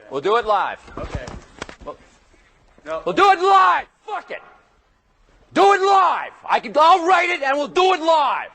We'll do it live. Okay. No. We'll do it live. Fuck it. Do it live. I'll write it and we'll do it live.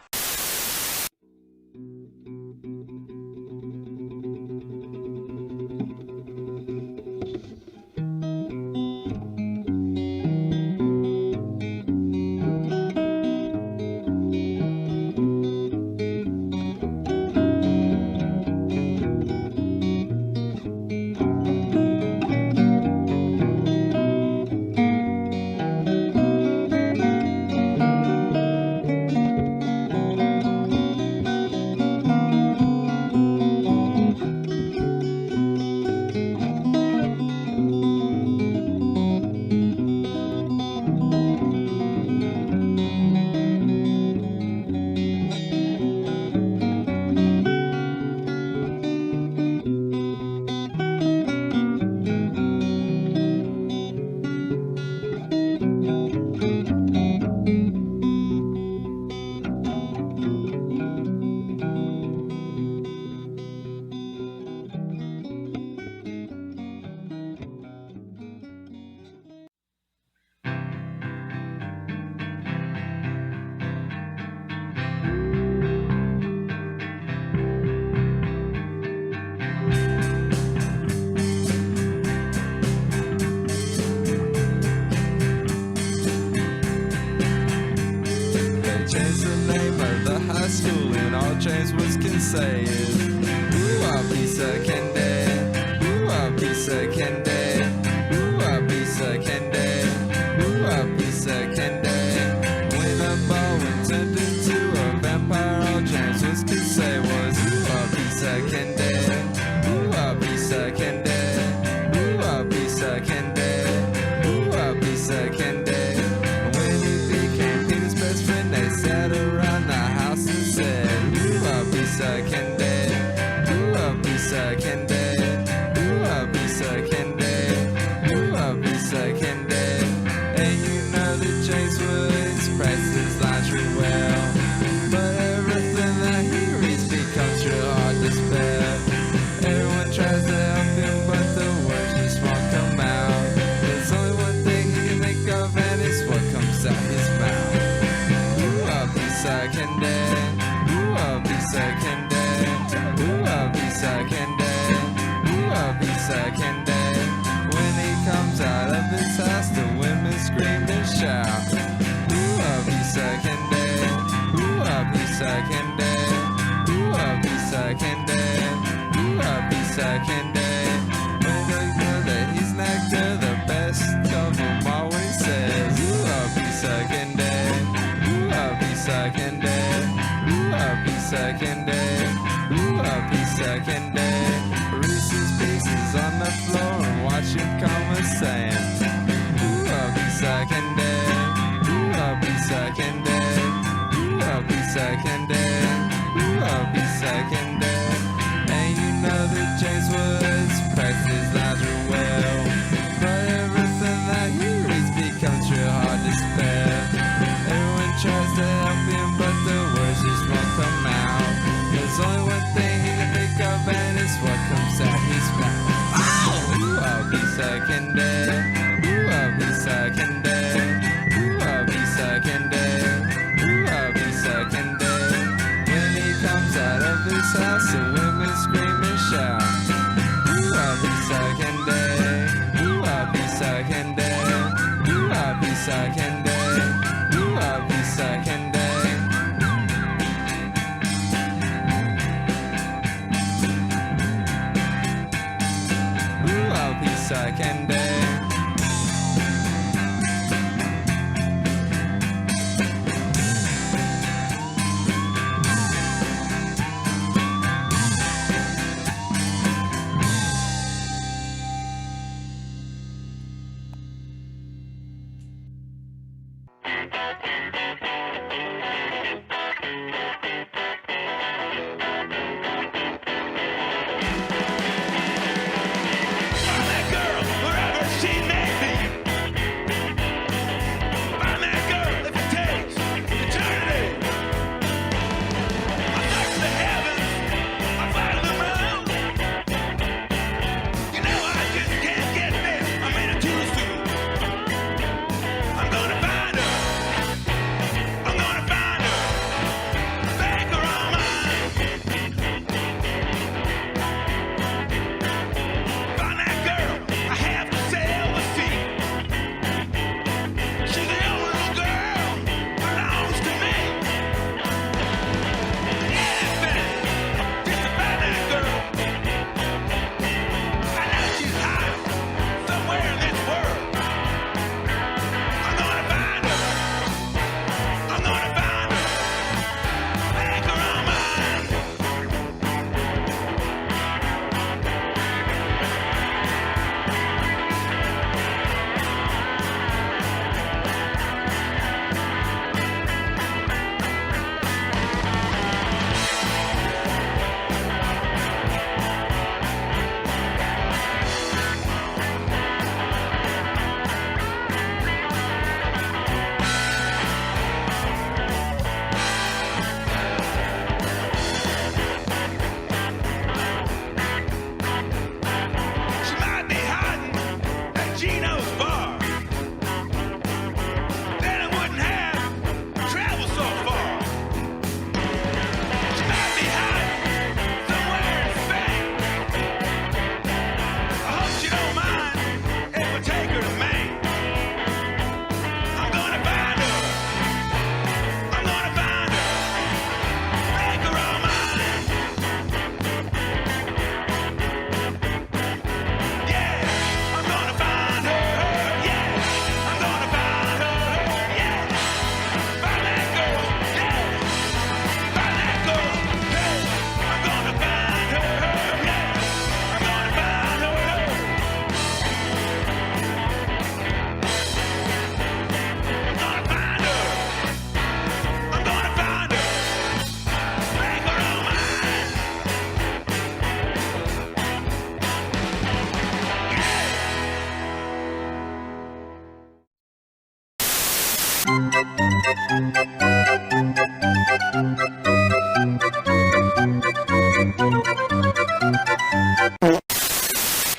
School and all James Woods can say is, ooh, I'll be second day. Ooh, I'll be second day. Ooh, I'll be second day. Ooh, I'll be second day. When a Bowen turned into a vampire, all James Woods could say was, ooh, I'll be second day. Ooh, I'll be second day. Ooh, I'll be second day. Ooh, I'll be second day. When he became Peter's best friend, they sat around the house and said, ooh, I'll be second day. Ooh, I'll be second day. Ooh, I'll be second day. Ooh, I'll be second day. And you know that James Woods presses laundry well, but everything that he reads becomes real hard to spell. Everyone tries to help him, but the words just won't come out. There's only one thing he can think of, and it's what comes out his mouth. Ooh, I'll be second day. Ooh, I'll be second day. Ooh, I'll be second day. Ooh, I'll be second day. When he comes out of his house, the women scream and shout. Ooh, I'll be second day. Ooh, I'll be second day. Ooh, I'll be second day. Ooh, I'll be second day. When they know that he's an actor, the best of them all when he says, ooh, I'll be second day. Ooh, I'll be second day. Ooh, I'll be second day. Ooh, I'll be second day. Reese's Pieces on the floor and watch him come a saying, ooh, I'll be second day. Ooh, I'll be second day. Ooh, I'll be second day. Ooh, I'll be second day. And you know that James Woods presses laundry well, but everything that he reads becomes real hard to spell. Everyone tries to help him, but the words just won't come out. There's only one thing he can think of, and it's what comes out his mouth. Ooh, I'll be second day. Ooh, I'll be second day. Ooh, I'll be second day. Ooh, I'll be second day. When he comes out of his house, the women scream and shout. Ooh, I'll be second day. Ooh, I'll be second day. Ooh, I'll be second day. Ooh, I'll be second day. Ooh, I'll be second day.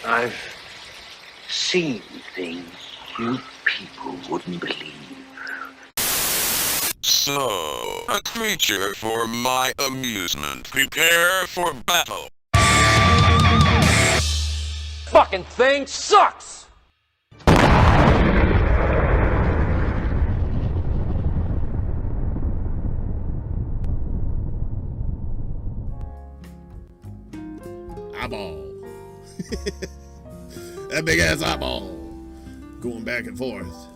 I've seen things you people wouldn't believe. So, a creature for my amusement. Prepare for battle. Fucking thing sucks! Eyeball. That big ass eyeball. Going back and forth.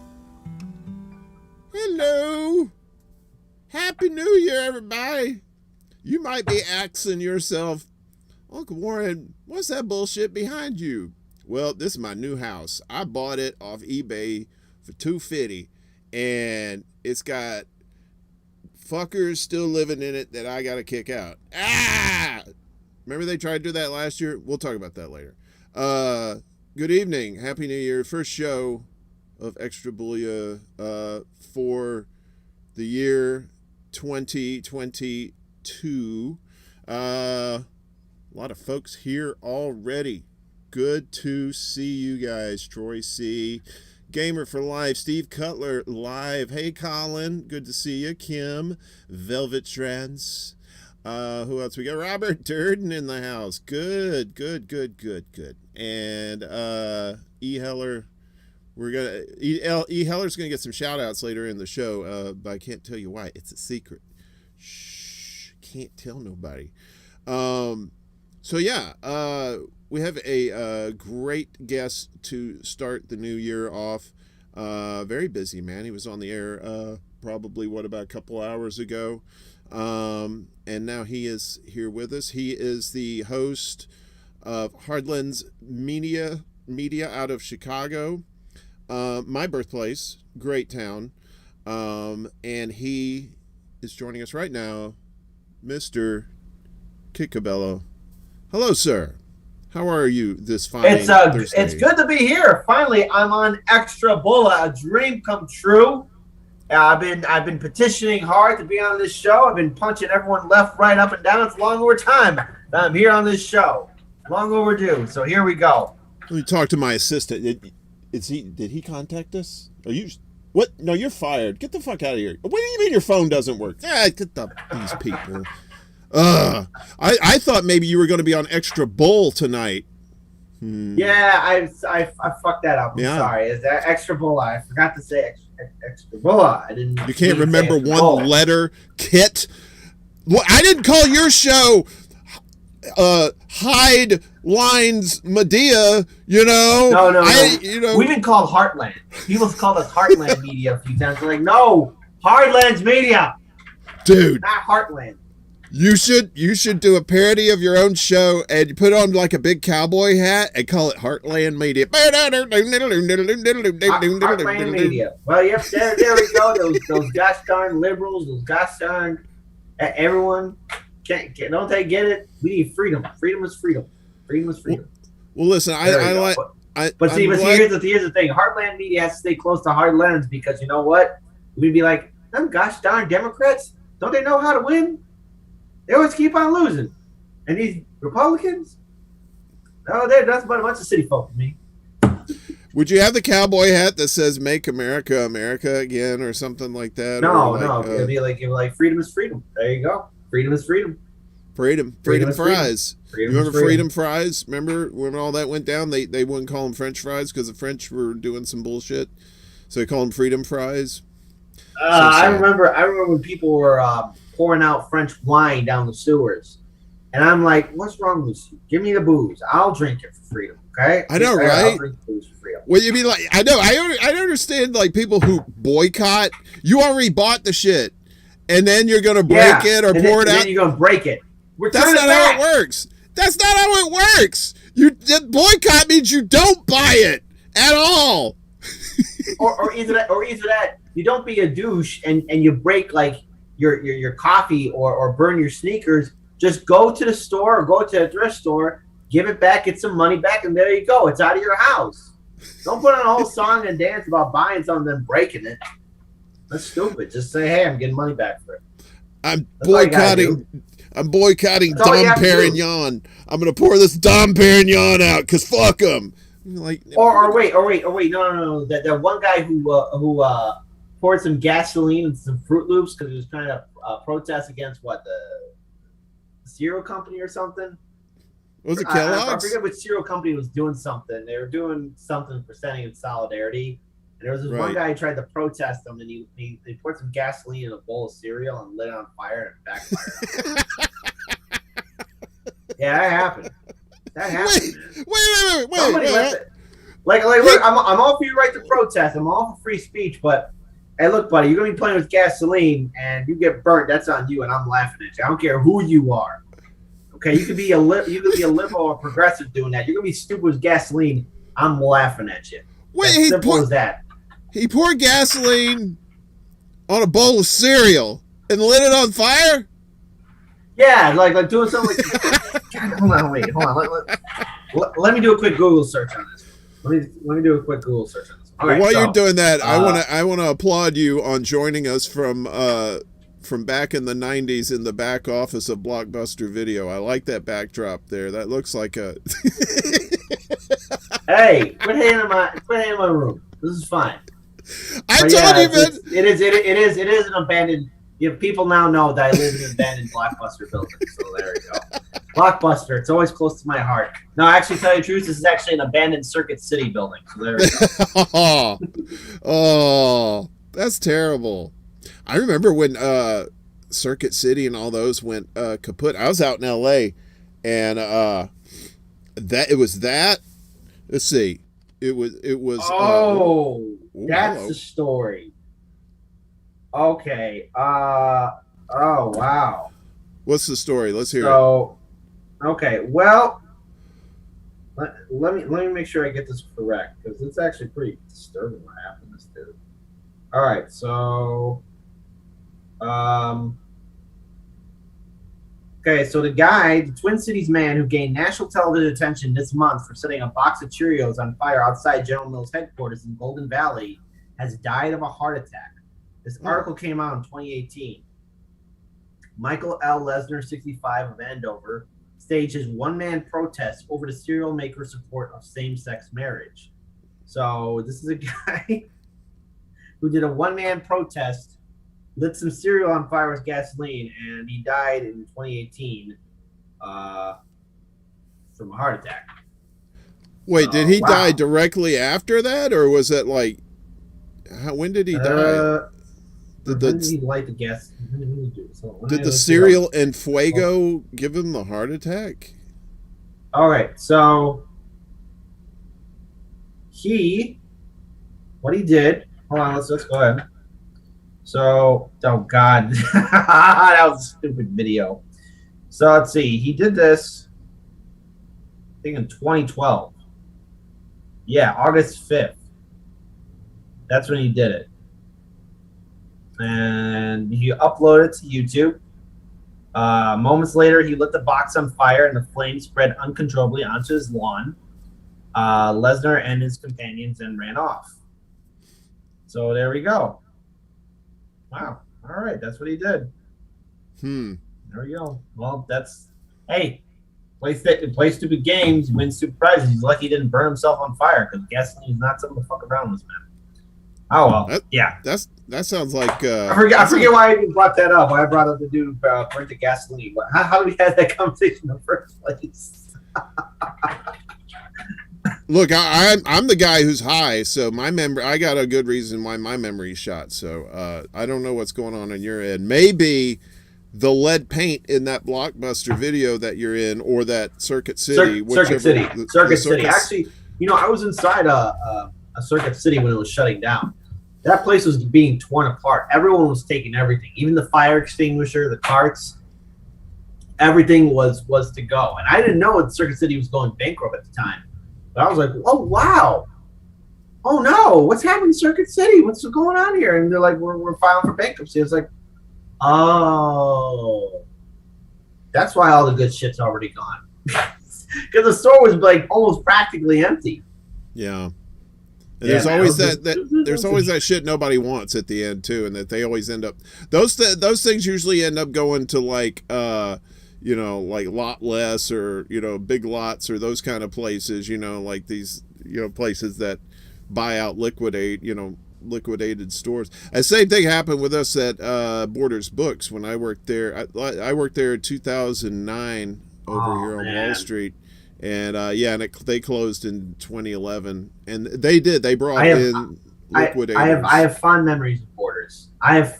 Hello. Happy New Year, everybody. You might be asking yourself, Uncle Warren, what's that bullshit behind you? Well, this is my new house. I bought it off eBay for $250, and it's got fuckers still living in it that I gotta kick out. Ah! Remember they tried to do that last year? We'll talk about that later. Good evening. Happy New Year. First show of Extra Bulla for the year 2022. A lot of folks here already. Good to see you guys. Troy C. Gamer for Life. Steve Cutler live. Hey, Colin. Good to see you. Kim. Velvet Trends. Who else we got? Robert Durden in the house. Good. And E. Heller. E. Heller's gonna get some shout outs later in the show, but I can't tell you why. It's a secret. Shh. Can't tell nobody. So yeah, we have a great guest to start the new year off. Very busy man. He was on the air probably about a couple hours ago. And now he is here with us. He is the host of Hardlands Media out of Chicago, my birthplace, great town. And he is joining us right now, Mr. Cabello. Hello, sir. How are you this fine Thursday? It's good to be here. Finally, I'm on Extra Bulla, a dream come true. I've been petitioning hard to be on this show. I've been punching everyone left, right, up, and down. It's long over time that I'm here on this show. Long overdue. So here we go. Let me talk to my assistant. Did he contact us? Are you? What? No, you're fired. Get the fuck out of here. What do you mean your phone doesn't work? Get these people. I thought maybe you were going to be on Extra Bull tonight. Yeah, I fucked that up. I'm sorry. Is that Extra Bulla? I forgot to say Extra Bulla. I didn't. You can't remember one letter, Kit. Well, I didn't call your show Hide Lines Medea. You know. No. We've been called Heartland. People have called us Heartland Media a few times. We're like, no, Hardlands Media, dude, not Heartland. You should do a parody of your own show and you put on like a big cowboy hat and call it Heartland Media. Heartland Media. Well, yep, there we go. Those gosh darn liberals, those gosh darn everyone don't they get it? We need freedom. Freedom is freedom. Freedom is freedom. Well, listen, here's the thing. Heartland Media has to stay close to Heartlands because you know what? We'd be like, them gosh darn Democrats, don't they know how to win? They always keep on losing. And these Republicans, no, they're nothing but a bunch of city folk to me. Would you have the cowboy hat that says "Make America America Again" or something like that? No. It'd be like freedom is freedom. There you go. Freedom is freedom. Freedom fries. You remember freedom fries? Remember when all that went down? They wouldn't call them French fries because the French were doing some bullshit. So they call them freedom fries. I remember when people were pouring out French wine down the sewers. And I'm like, what's wrong with you? Give me the booze. I'll drink it for freedom, okay? I know, right? I'll drink booze for freedom. Well, you mean like, I know, I don't understand like people who boycott. You already bought the shit. And then you're going to break it or pour it out. Then you're going to break it. That's not how it works. That's not how it works. Boycott means you don't buy it at all. or either that you don't be a douche and you break like your coffee or burn your sneakers. Just go to the store or go to a thrift store, give it back, get some money back, and there you go. It's out of your house. Don't put on a whole song and dance about buying something and breaking it. That's stupid. Just say, hey, I'm getting money back for it. I'm That's all you gotta boycotting. I'm boycotting That's all you Dom have to do. Perignon. I'm gonna pour this Dom Perignon out because fuck him. Like, Or wait. No. That one guy who poured some gasoline and some Fruit Loops because he was trying to protest against what, the cereal company or something. was it I Kellogg's? forget which cereal company was doing something. They were doing something for standing in solidarity. And there was this one Right. guy who tried to protest them, and he poured some gasoline in a bowl of cereal and lit it on fire, and it backfired. Yeah, that happened. That happened, man. Wait. Somebody left it. Like, look, I'm all for your right to protest. I'm all for free speech, but hey, look, buddy, you're gonna be playing with gasoline, and you get burnt. That's on you, and I'm laughing at you. I don't care who you are. Okay, you could be a liberal or progressive doing that. You're gonna be stupid with gasoline. I'm laughing at you. Wait, As simple as that. he poured gasoline on a bowl of cereal and lit it on fire? Yeah, like doing something like. God, hold on. Let me do a quick Google search on this. Let me do a quick Google search on this. All right, While so, you're doing that, I want to applaud you on joining us from back in the 90s in the back office of Blockbuster Video. I like that backdrop there. That looks like a Hey, quit hating in my room. This is fine. I But told yeah, you, man. it is an abandoned. People now know that I live in an abandoned Blockbuster building. So there you go. Blockbuster. It's always close to my heart. No, actually, tell you the truth, this is actually an abandoned Circuit City building. So there you go. Oh, that's terrible. I remember when Circuit City and all those went kaput. I was out in LA, and it was that. Let's see. It was. Oh, that's hello. the story. Okay. Oh, wow. What's the story? Let's hear it. So, okay. Well, let me make sure I get this correct because it's actually pretty disturbing what happened to this dude. All right. So, okay. So the Twin Cities man who gained national television attention this month for setting a box of Cheerios on fire outside General Mills headquarters in Golden Valley, has died of a heart attack. This article came out in 2018. Michael L. Lesner, 65, of Andover, staged his one-man protest over the cereal maker's support of same-sex marriage. So this is a guy who did a one-man protest, lit some cereal on fire with gasoline, and he died in 2018 from a heart attack. Wait, did he wow. die directly after that, or was it like? When did he die? When did he light the gas? Did the cereal and fuego give him the heart attack? All right, so what he did. Hold on, let's go ahead. So, oh God, that was a stupid video. So let's see, he did this, I think in 2012. Yeah, August 5th. That's when he did it. And he uploaded it to YouTube. Moments later, he lit the box on fire and the flames spread uncontrollably onto his lawn. Lesnar and his companions then ran off. So there we go. Wow. All right. That's what he did. There we go. Well, hey, play stupid games, win stupid prizes. He's lucky he didn't burn himself on fire because gasoline is not something to fuck around with, man. Oh well, yeah. That sounds like. I forget why I even brought that up. Why I brought up the dude burnt the gasoline. How did we have that conversation in the first place? Look, I'm the guy who's high, so I got a good reason why my memory's shot. So I don't know what's going on your end. Maybe the lead paint in that Blockbuster video that you're in, or that Circuit City. Circuit City. Actually, I was inside a Circuit City when it was shutting down. That place was being torn apart. Everyone was taking everything, even the fire extinguisher, the carts. Everything was to go, and I didn't know that Circuit City was going bankrupt at the time. But I was like, "Oh wow, oh no, what's happening in Circuit City? What's going on here?" And they're like, "We're filing for bankruptcy." It's like, oh, that's why all the good shit's already gone, because the store was like almost practically empty. Yeah. And there's man, always there's always that shit nobody wants at the end too, and that they always end up those things usually end up going to like like Lot Less or Big Lots or those kind of places, like these places that buy out liquidated stores. The same thing happened with us at Borders Books when I worked there. I worked there in 2009 over here on Wall Street. And they closed in 2011, and they brought in liquidators. I have fond memories of Borders. I used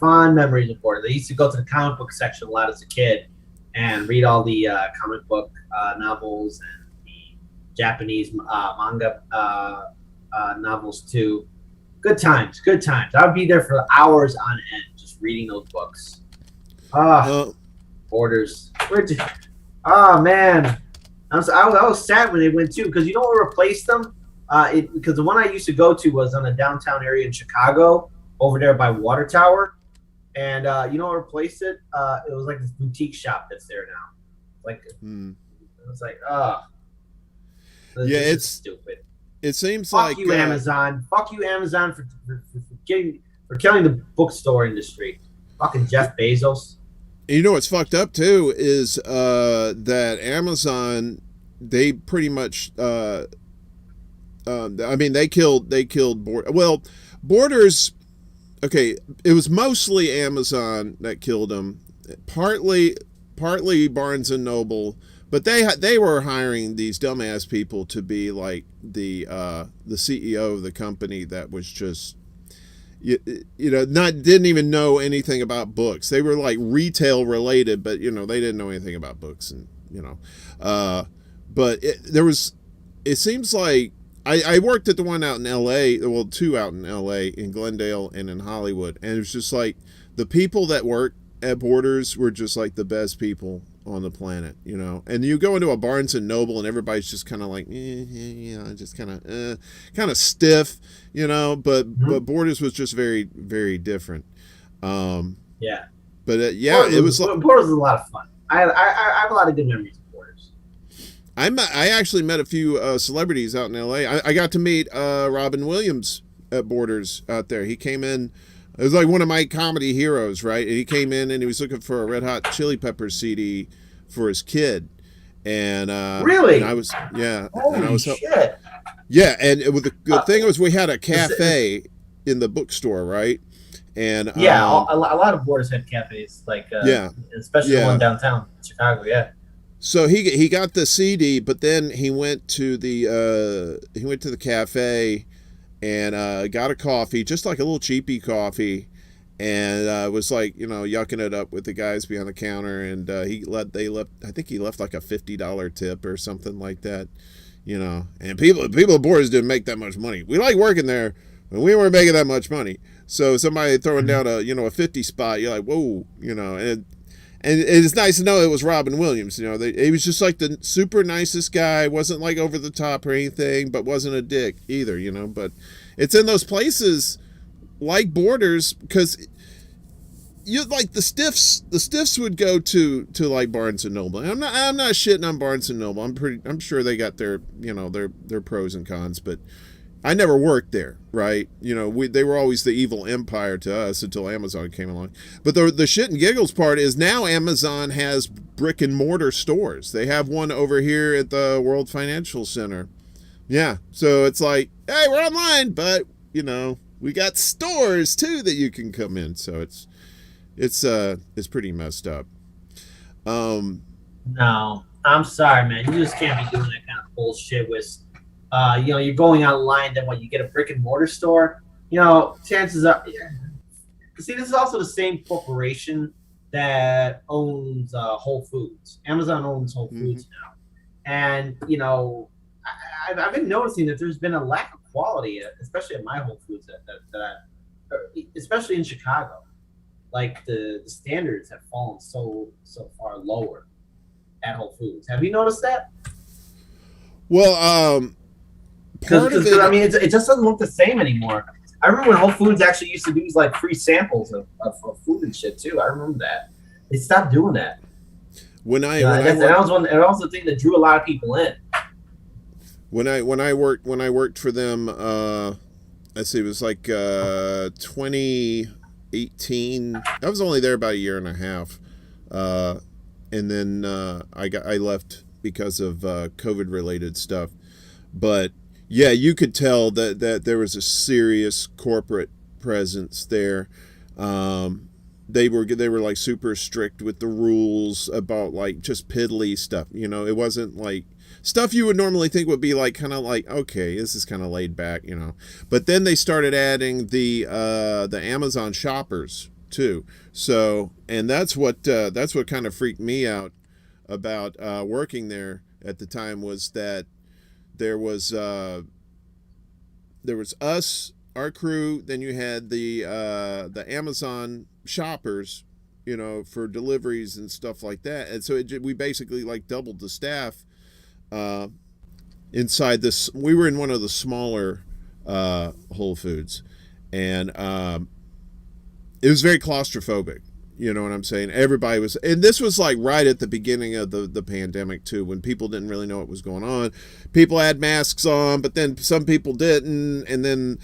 to go to the comic book section a lot as a kid and read all the comic book novels and the Japanese manga novels too. Good times. I would be there for hours on end just reading those books. Borders. Oh man. I was sad when they went too, because what replaced them? Because the one I used to go to was on a downtown area in Chicago, over there by Water Tower, and what replaced it? It was like this boutique shop that's there now. It's like, it's stupid. It seems Fuck like you, Amazon. Fuck you, Amazon, for killing the bookstore industry. Fucking Jeff Bezos. What's fucked up too is that Amazon, they pretty much they killed Borders. Okay, it was mostly Amazon that killed them, partly Barnes and Noble, but they were hiring these dumbass people to be like the CEO of the company that was just didn't even know anything about books. They were like retail related, but they didn't know anything about books, and but it seems like I worked at the one out in LA, well, two out in LA, in Glendale and in Hollywood, and it was just like the people that work at Borders were just like the best people on the planet, and you go into a Barnes and Noble and everybody's just kind of like just kind of stiff, but Borders was just very, very different. But it was like Borders was a lot of fun. I have a lot of good memories of Borders. I actually met a few celebrities out in LA. I got to meet Robin Williams at Borders out there. He came in. It was like one of my comedy heroes, right? And he came in and he was looking for a Red Hot Chili Peppers CD for his kid. And really? And I was Holy shit. Yeah, and the good thing was we had a cafe in the bookstore, right? And a lot of Borders had cafes, like especially the one downtown Chicago. Yeah. So he got the CD, but then he went to the cafe and got a coffee, just like a little cheapy coffee, and was like yucking it up with the guys behind the counter, and I think he left like a $50 tip or something like that, and people at Borders didn't make that much money. We like working there, but we weren't making that much money. So somebody throwing down a 50 spot, you're like, whoa, and it's nice to know it was Robin Williams. He was just like the super nicest guy. Wasn't like over the top or anything, but wasn't a dick either. But it's in those places like Borders, because you like the stiffs. The stiffs would go to like Barnes and Noble. And I'm not shitting on Barnes and Noble. I'm sure they got their their pros and cons, but I never worked there, right? They were always the evil empire to us until Amazon came along. But the shit and giggles part is now Amazon has brick and mortar stores. They have one over here at the World Financial Center. Yeah, so it's like, hey, we're online, but we got stores too that you can come in. So it's pretty messed up. No, I'm sorry, man. You just can't be doing that kind of bullshit with. You're going online, then when you get a brick and mortar store, chances are. See, this is also the same corporation that owns Whole Foods. Amazon owns Whole Foods now, and I've been noticing that there's been a lack of quality, especially at my Whole Foods, especially in Chicago. Like the standards have fallen so far lower at Whole Foods. Have you noticed that? Well, Because it just doesn't look the same anymore. I remember when Whole Foods actually used to do like free samples of food and shit too. I remember that. They stopped doing that. That was the thing that drew a lot of people in. When I worked for them let's see, it was like 2018. I was only there about a year and a half, and then I left because of COVID related stuff. But yeah, you could tell that there was a serious corporate presence there. They were like super strict with the rules about like just piddly stuff. You know, it wasn't like stuff you would normally think would be like kind of like, okay, this is kind of laid back, you know. But then they started adding the Amazon shoppers too. So, and that's what kind of freaked me out about working there at the time, was that there was us, our crew, then you had the Amazon shoppers, you know, for deliveries and stuff like that. And so we basically like doubled the staff inside this. We were in one of the smaller Whole Foods, and it was very claustrophobic. You know what I'm saying? Everybody was, and this was like right at the beginning of the pandemic too, when people didn't really know what was going on. People had masks on, but then some people didn't, and then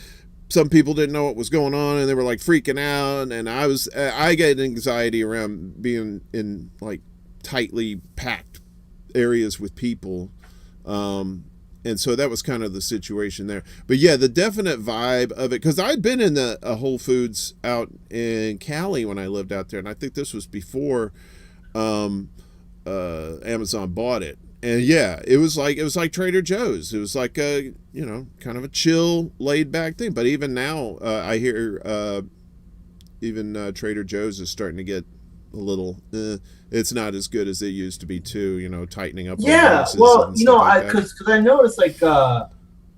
some people didn't know what was going on, and they were like freaking out. And I get anxiety around being in like tightly packed areas with people. And so that was kind of the situation there. But yeah, the definite vibe of it, because I'd been in a Whole Foods out in Cali when I lived out there, and I think this was before Amazon bought it. And yeah, it was like Trader Joe's. It was like a, you know, kind of a chill, laid back thing. But even now, I hear even Trader Joe's is starting to get a little, it's not as good as it used to be too, you know, tightening up. Yeah, well, you know, because I noticed like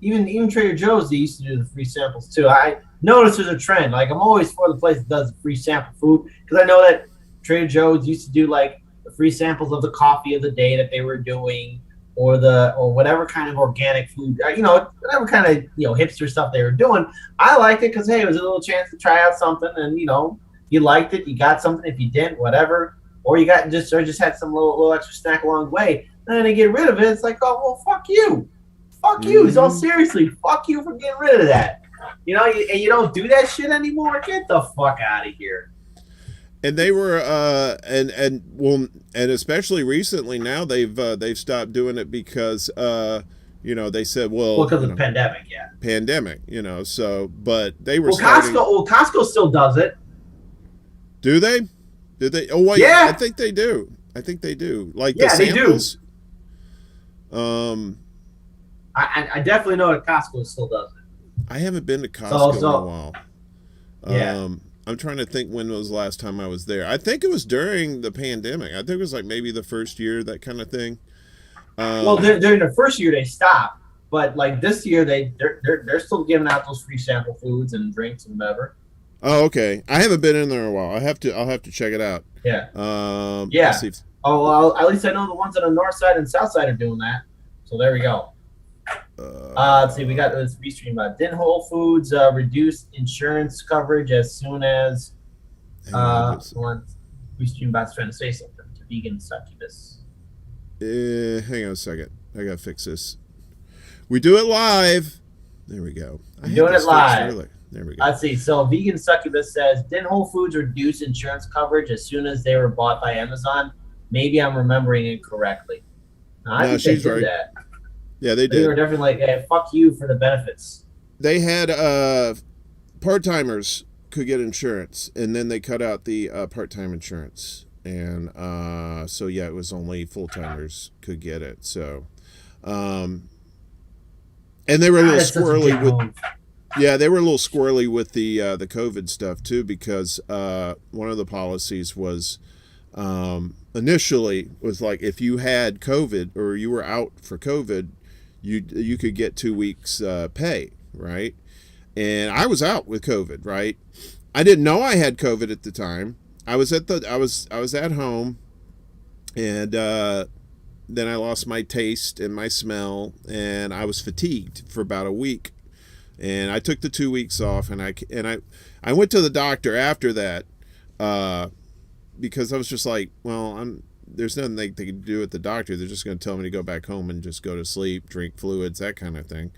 even Trader Joe's, they used to do the free samples too. I noticed there's a trend. Like, I'm always for the place that does free sample food, because I know that Trader Joe's used to do like the free samples of the coffee of the day that they were doing, or whatever kind of organic food, you know, whatever kind of, you know, hipster stuff they were doing. I liked it because, hey, it was a little chance to try out something, and, you know, you liked it, you got something. If you didn't, whatever, or you got just had some little extra snack along the way. And then they get rid of it. It's like, oh, well, fuck you, you. So seriously, fuck you for getting rid of that. You know, and you don't do that shit anymore. Get the fuck out of here. And they were and especially recently now they've stopped doing it because you know, they said, well, because of the pandemic, yeah. Pandemic, you know. So, but they were Costco still does it. Do they? Did they? Oh, wait, yeah. I think they do. Like, yeah, the samples. They do. I definitely know that Costco still does it. I haven't been to Costco in a while. Yeah. I'm trying to think when was the last time I was there. I think it was during the pandemic. I think it was like maybe the first year, that kind of thing. Well, during the first year they stopped, but like this year they're still giving out those free sample foods and drinks and whatever. Oh, okay. I haven't been in there in a while. I'll have to check it out. Yeah. Yeah. Oh, well, at least I know the ones on the north side and south side are doing that. So there we go. Let's see. We got this restream. Didn't Whole Foods reduce insurance coverage as soon as restream bot's trying to say something to vegan succubus? Hang on a second. I gotta fix this. We do it live. There we go. I'm doing it live. There we go. Let's see. So Vegan Succubus says, didn't Whole Foods reduce insurance coverage as soon as they were bought by Amazon? Maybe I'm remembering it correctly. I think she's they did right. that. Yeah, they did. They were definitely like, hey, fuck you for the benefits. They had part-timers could get insurance, and then they cut out the part-time insurance. And so, yeah, it was only full-timers could get it. So, and they were a little squirrely with... Yeah, they were a little squirrely with the COVID stuff too, because one of the policies was initially was like, if you had COVID or you were out for COVID, you could get 2 weeks pay, right? And I was out with COVID, right? I didn't know I had COVID at the time. I was at home, and then I lost my taste and my smell, and I was fatigued for about a week. And I took the 2 weeks off, and I went to the doctor after that because I was just like, well, there's nothing they can do at the doctor. They're just going to tell me to go back home and just go to sleep, drink fluids, that kind of thing.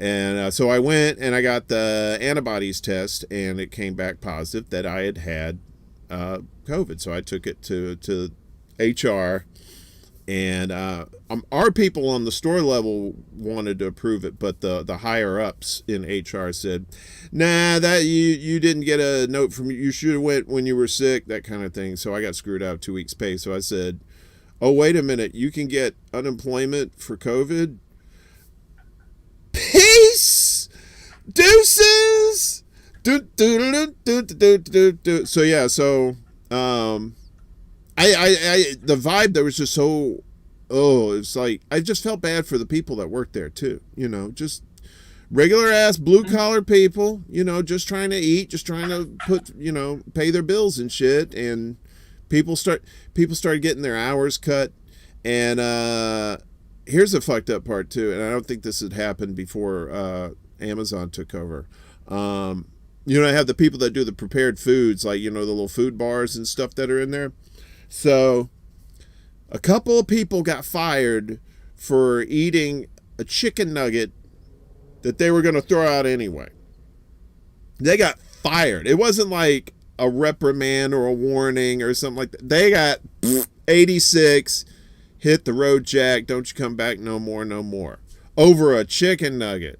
And so I went and I got the antibodies test, and it came back positive that I had COVID. So I took it to HR, and our people on the store level wanted to approve it, but the higher ups in HR said, nah, that you didn't get a note from you should have went when you were sick, that kind of thing. So I got screwed out of 2 weeks pay. So I said, oh, wait a minute, you can get unemployment for COVID? Peace, deuces. So yeah, so I the vibe there was just so, it's like I just felt bad for the people that worked there too. Just regular ass blue collar people. Just trying to eat, just trying to pay their bills and shit. And people started getting their hours cut. And here's the fucked up part too. And I don't think this had happened before Amazon took over. I have the people that do the prepared foods, like the little food bars and stuff that are in there. So a couple of people got fired for eating a chicken nugget that they were going to throw out anyway. They got fired. It wasn't like a reprimand or a warning or something like that. They got 86, hit the road, Jack. Don't you come back no more. Over a chicken nugget.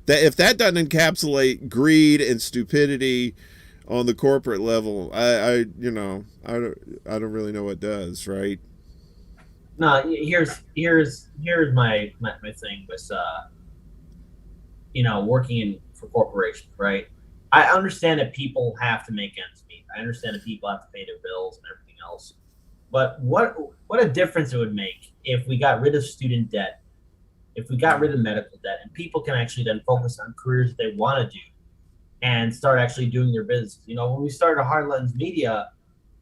That if that doesn't encapsulate greed and stupidity on the corporate level, I don't really know what does, right? No, here's my thing with working for corporations, right? I understand that people have to make ends meet. I understand that people have to pay their bills and everything else. But what a difference it would make if we got rid of student debt, if we got rid of medical debt, and people can actually then focus on careers they want to do and start actually doing their business. When we started Hard Lens Media,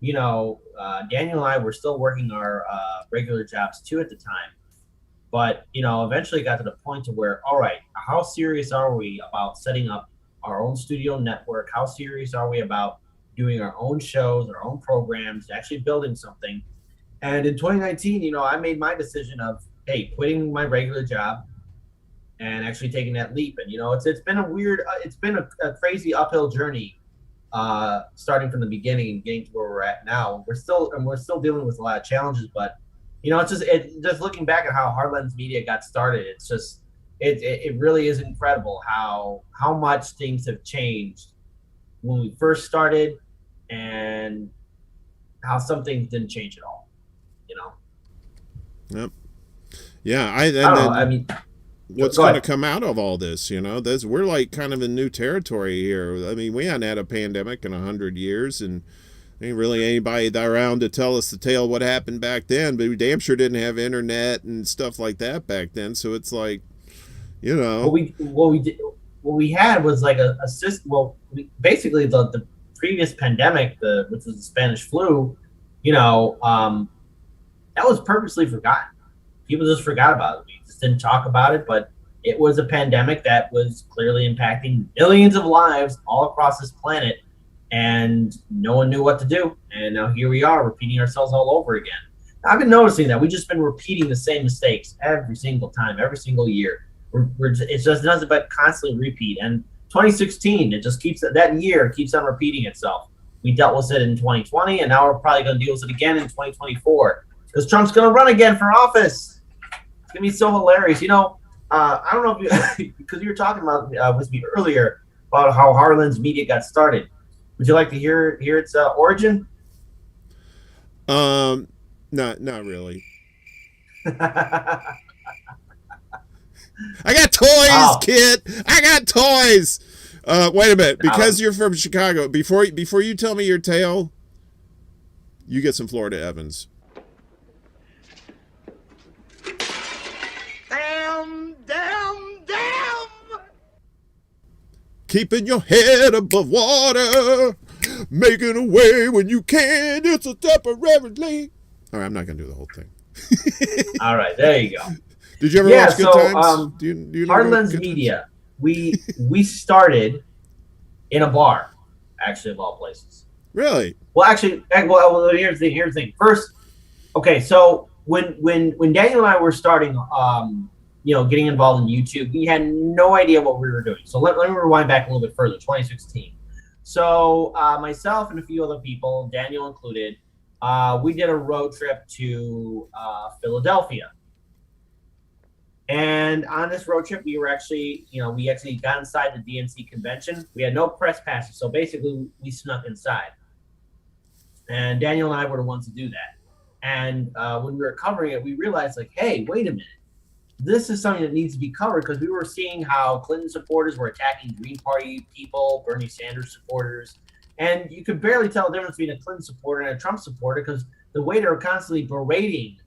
Daniel and I were still working our regular jobs too at the time. But, eventually got to the point to where, all right, how serious are we about setting up our own studio network? How serious are we about doing our own shows, our own programs, actually building something? And in 2019, I made my decision of, hey, quitting my regular job and actually taking that leap. And, it's been a crazy uphill journey starting from the beginning and getting to where we're at now. We're still dealing with a lot of challenges, but it's just looking back at how Hard Lens Media got started. It's just it really is incredible how much things have changed when we first started and how some things didn't change at all. Yep. Yeah, what's going to come out of all this? We're like kind of in new territory here. I mean, we hadn't had a pandemic in 100 years, and ain't really anybody around to tell us the tale of what happened back then. But we damn sure didn't have internet and stuff like that back then. So it's like, what we had was like a system. Well, basically the previous pandemic, which was the Spanish flu, that was purposely forgotten. People just forgot about it. We just didn't talk about it, but it was a pandemic that was clearly impacting millions of lives all across this planet, and no one knew what to do. And now here we are repeating ourselves all over again. I've been noticing that we've just been repeating the same mistakes every single time, every single year. It's just nothing but constantly repeat. And 2016, that year keeps on repeating itself. We dealt with it in 2020, and now we're probably going to deal with it again in 2024 because Trump's going to run again for office. It's going to be so hilarious. I don't know if you, because you were talking about with me earlier about how Hard Lens Media got started. Would you like to hear its origin? Not really. I got toys, kid. I got toys. Wait a minute, because you're from Chicago. Before you tell me your tale, you get some Florida Evans. Damn! Keeping your head above water, making a way when you can. It's a temporarily. All right, I'm not gonna do the whole thing. All right, there you go. Did you ever watch Good Times? Do you Hard Lens Media. We started in a bar, actually, of all places. Really? Well, actually, here's the thing. First, okay, so when Daniel and I were starting getting involved in YouTube, we had no idea what we were doing. So let me rewind back a little bit further, 2016. So myself and a few other people, Daniel included, we did a road trip to Philadelphia. And on this road trip, we actually got inside the DNC convention. We had no press passes, so basically we snuck inside. And Daniel and I were the ones to do that. And when we were covering it, we realized, like, hey, wait a minute. This is something that needs to be covered, because we were seeing how Clinton supporters were attacking Green Party people, Bernie Sanders supporters. And you could barely tell the difference between a Clinton supporter and a Trump supporter, because the way they were constantly berating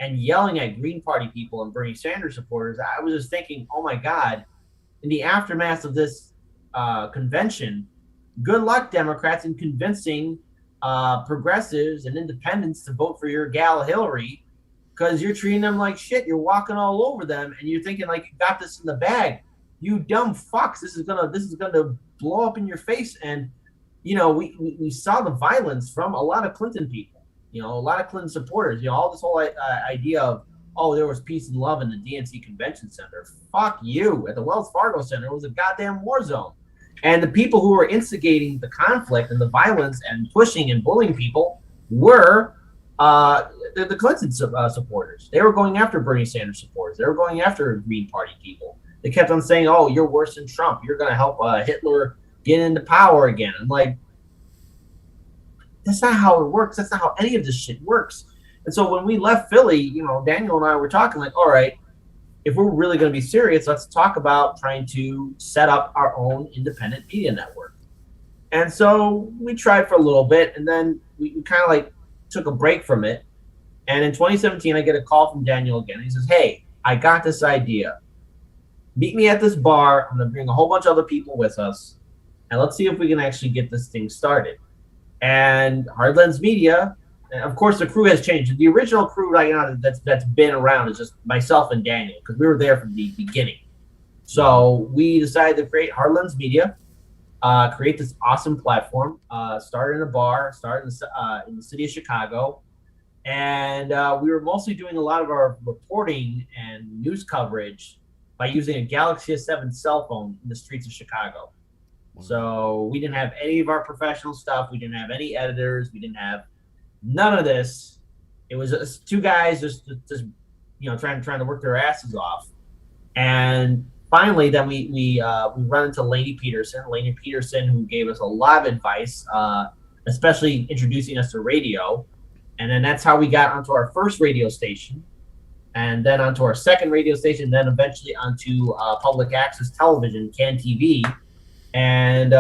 and yelling at Green Party people and Bernie Sanders supporters, I was just thinking, oh my God, in the aftermath of this convention, good luck, Democrats, in convincing progressives and independents to vote for your gal Hillary, because you're treating them like shit. You're walking all over them, and you're thinking like you got this in the bag. You dumb fucks. This is gonna blow up in your face. And we saw the violence from a lot of Clinton people. A lot of Clinton supporters. All this whole idea of, oh, there was peace and love in the DNC Convention Center. Fuck you. At the Wells Fargo Center, it was a goddamn war zone. And the people who were instigating the conflict and the violence and pushing and bullying people were the Clinton supporters. They were going after Bernie Sanders supporters. They were going after Green Party people. They kept on saying, oh, you're worse than Trump. You're going to help Hitler get into power again. I'm like, that's not how it works. That's not how any of this shit works. And so when we left Philly, Daniel and I were talking like, all right, if we're really going to be serious, let's talk about trying to set up our own independent media network. And so we tried for a little bit, and then we kind of like took a break from it. And in 2017, I get a call from Daniel again. He says, hey, I got this idea. Meet me at this bar. I'm going to bring a whole bunch of other people with us, and let's see if we can actually get this thing started. And Hard Lens Media, and of course, the crew has changed. The original crew right now that's been around is just myself and Daniel, because we were there from the beginning. So we decided to create Hard Lens Media, create this awesome platform, started in a bar, started in the city of Chicago. And we were mostly doing a lot of our reporting and news coverage by using a Galaxy S7 cell phone in the streets of Chicago. Wow. So we didn't have any of our professional stuff. We didn't have any editors. We didn't have none of this. It was just two guys just trying to work their asses off. And finally, then we run into Lainey Peterson, who gave us a lot of advice, especially introducing us to radio. And then that's how we got onto our first radio station, and then onto our second radio station, then eventually onto public access television, CAN TV. And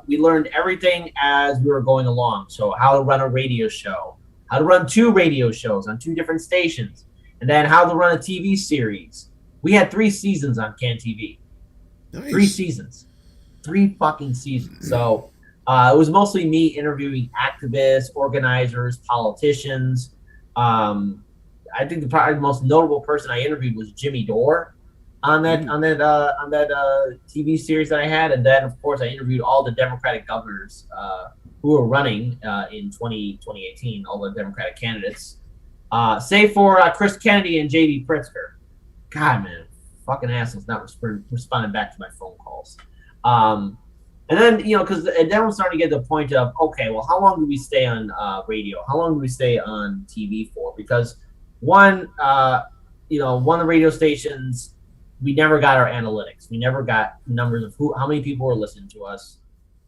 we learned everything as we were going along. So how to run a radio show, how to run 2 radio shows on 2 different stations, and then how to run a TV series. We had 3 seasons on CAN TV. Nice. 3 seasons. 3 fucking seasons. So it was mostly me interviewing activists, organizers, politicians. I think probably the most notable person I interviewed was Jimmy Dore on that TV series that I had. And then, of course, I interviewed all the Democratic governors who were running in 2018, all the Democratic candidates, save for Chris Kennedy and J.B. Pritzker. God, man, fucking assholes not responding back to my phone calls. And then, because then we're starting to get to the point of, okay, well, how long do we stay on radio? How long do we stay on TV for? Because one of the radio stations, we never got our analytics. We never got numbers of how many people were listening to us.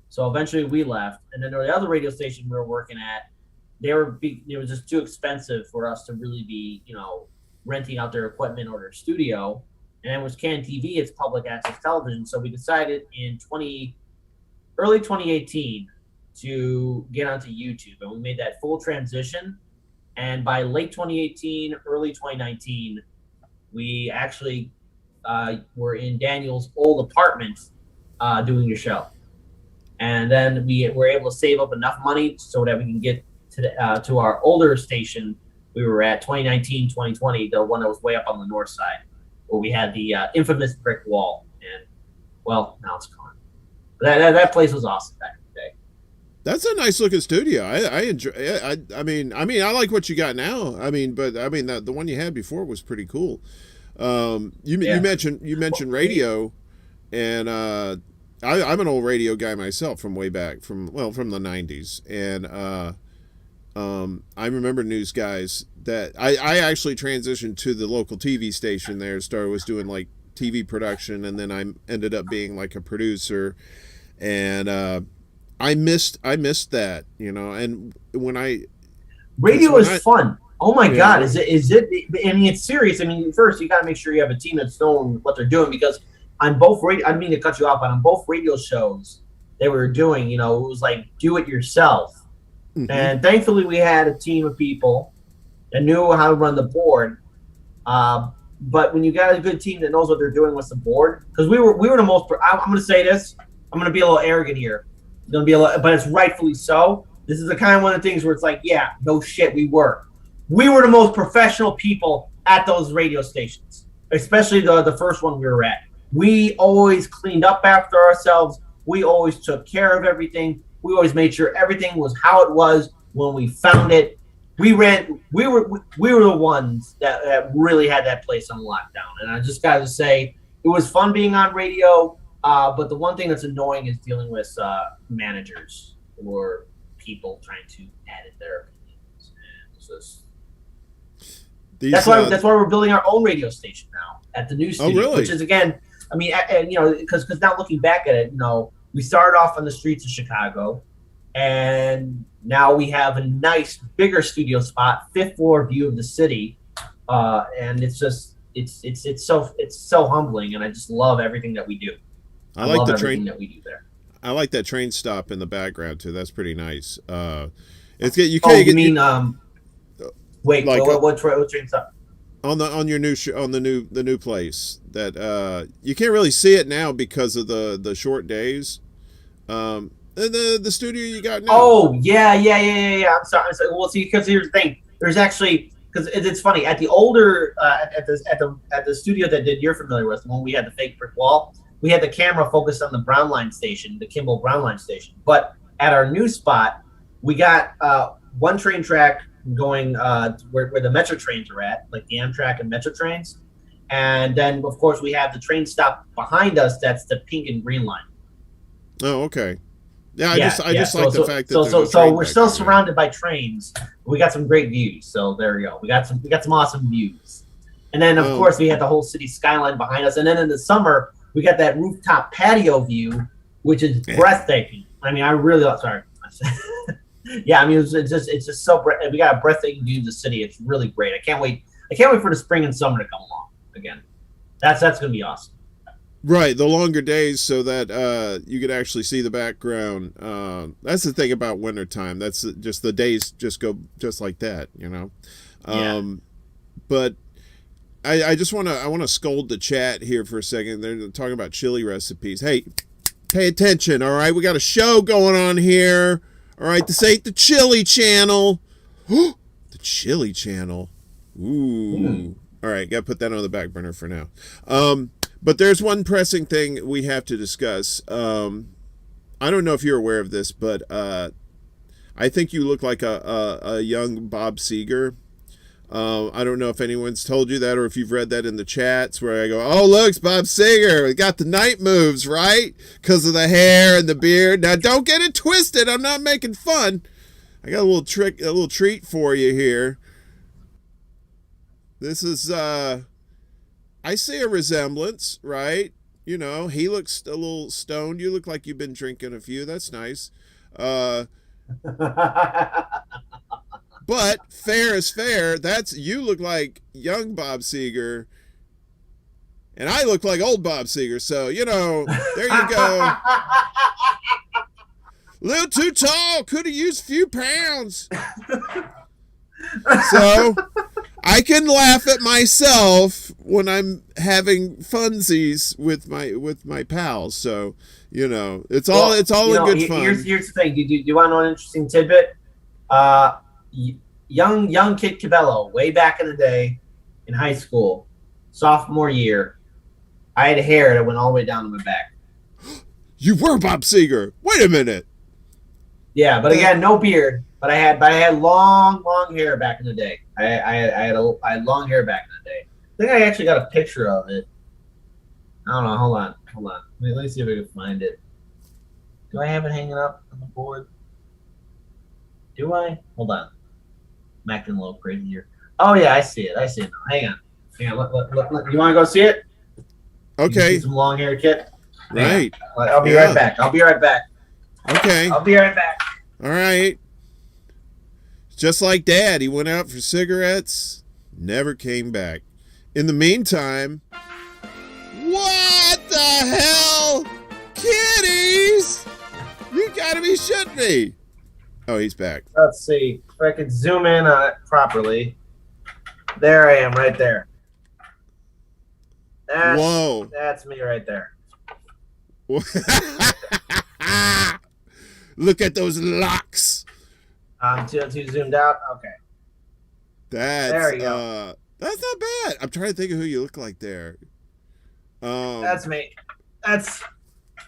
So eventually we left. And then the other radio station we were working at, it was just too expensive for us to really be, renting out their equipment or their studio. And it was CAN TV, it's public access television. So we decided in early 2018 to get onto YouTube, and we made that full transition. And by late 2018, early 2019, we actually were in Daniel's old apartment doing the show. And then we were able to save up enough money so that we can get to our older station. We were at 2019, 2020, the one that was way up on the north side, where we had the infamous brick wall. And, well, now it's gone. That place was awesome back in the day. That's a nice looking studio. I enjoy. I mean, I like what you got now. But the one you had before was pretty cool. You mentioned radio, and I'm an old radio guy myself from way back from the 90s, and I remember news guys that I actually transitioned to the local TV station there. Was doing like TV production, and then I ended up being like a producer, and I missed that, and radio is fun. Oh my God, is it? I mean, it's serious. I mean, first you got to make sure you have a team that's knowing what they're doing, because on both radio, I didn't mean to cut you off, but on both radio shows they were doing, it was like do it yourself. Mm-hmm. And thankfully we had a team of people that knew how to run the board. But when you got a good team that knows what they're doing with the board, because we were the most. I'm going to say this. I'm going to be a little arrogant here. It's going to be but it's rightfully so. This is the kind of one of the things where it's like, yeah, no shit, we were the most professional people at those radio stations, especially the first one we were at. We always cleaned up after ourselves. We always took care of everything. We always made sure everything was how it was when we found it. We were the ones that really had that place on lockdown. And I just got to say, it was fun being on radio. But the one thing that's annoying is dealing with managers or people trying to edit their opinions. That's why we're building our own radio station now at the new studio. Oh, really? Which is, again, I mean, because now looking back at it, we started off on the streets of Chicago, and now we have a nice, bigger studio spot, 5th floor view of the city, and it's just it's so humbling, and I just love everything that we do. I like love the everything train that we do there. I like that train stop in the background too. That's pretty nice. It's Wait, like what train stop? On your new on the new place that you can't really see it now because of the short days. The studio you got now. Oh yeah. I'm sorry. Well, see, because here's the thing. There's actually, because it's funny, at the older at the studio that you're familiar with, when we had the fake brick wall, we had the camera focused on the Brown Line station, the Kimball Brown Line station. But at our new spot, we got one train track going where the Metro trains are at, like the Amtrak and Metro trains, and then of course we have the train stop behind us. That's the pink and green line. Oh, okay. Yeah, I just like the fact that so we're still surrounded by trains. We got some great views. So there you go. We got some awesome views. And then of course we had the whole city skyline behind us. And then in the summer we got that rooftop patio view, which is breathtaking. I mean, I really sorry. Yeah, I mean it's just so we got a breathtaking view of the city. It's really great. I can't wait for the spring and summer to come along again. That's gonna be awesome. Right, the longer days so that you could actually see the background. That's the thing about wintertime. That's just the days just go just like that, But I just want to scold the chat here for a second. They're talking about chili recipes. Hey, pay attention, all right? We got a show going on here. All right, this ain't the Chili Channel. The Chili Channel. Ooh. All right, got to put that on the back burner for now. But there's one pressing thing we have to discuss. I don't know if you're aware of this, but I think you look like a young Bob Seger. I don't know if anyone's told you that or if you've read that in the chats where I go, oh, look, it's Bob Seger. We got the night moves, right? Because of the hair and the beard. Now, don't get it twisted. I'm not making fun. I got a little treat for you here. This is, I see a resemblance, right? He looks a little stoned. You look like you've been drinking a few. That's nice. But fair is fair. You look like young Bob Seger, and I look like old Bob Seger. So, there you go. A little too tall. Could have used a few pounds. So I can laugh at myself when I'm having funsies with my pals. So, it's all in good fun. Here's the thing. Do you want to know an interesting tidbit? Young kid Cabello, way back in the day in high school, sophomore year, I had hair that went all the way down to my back. You were Bob Seger. Wait a minute. Yeah, but again, no beard. But I had long hair back in the day. I had long hair back in the day. think I actually got a picture of it. I don't know. Hold on. Let me see if I can find it. Do I have it hanging up on the board? Do I? Hold on. I'm acting a little crazy here. Oh yeah, I see it. Now. Hang on. You want to go see it? Okay. See some long hair kit. Right. I'll be right back. Okay. I'll be right back. All right. Just like Dad, he went out for cigarettes, never came back. In the meantime, what the hell? Kitties! You gotta be shitting me. Oh, he's back. Let's see if I can zoom in on it properly. There I am, right there. Whoa. That's me right there. Look at those locks. Too zoomed out. Okay. There you go. That's not bad. I'm trying to think of who you look like there. That's me. That's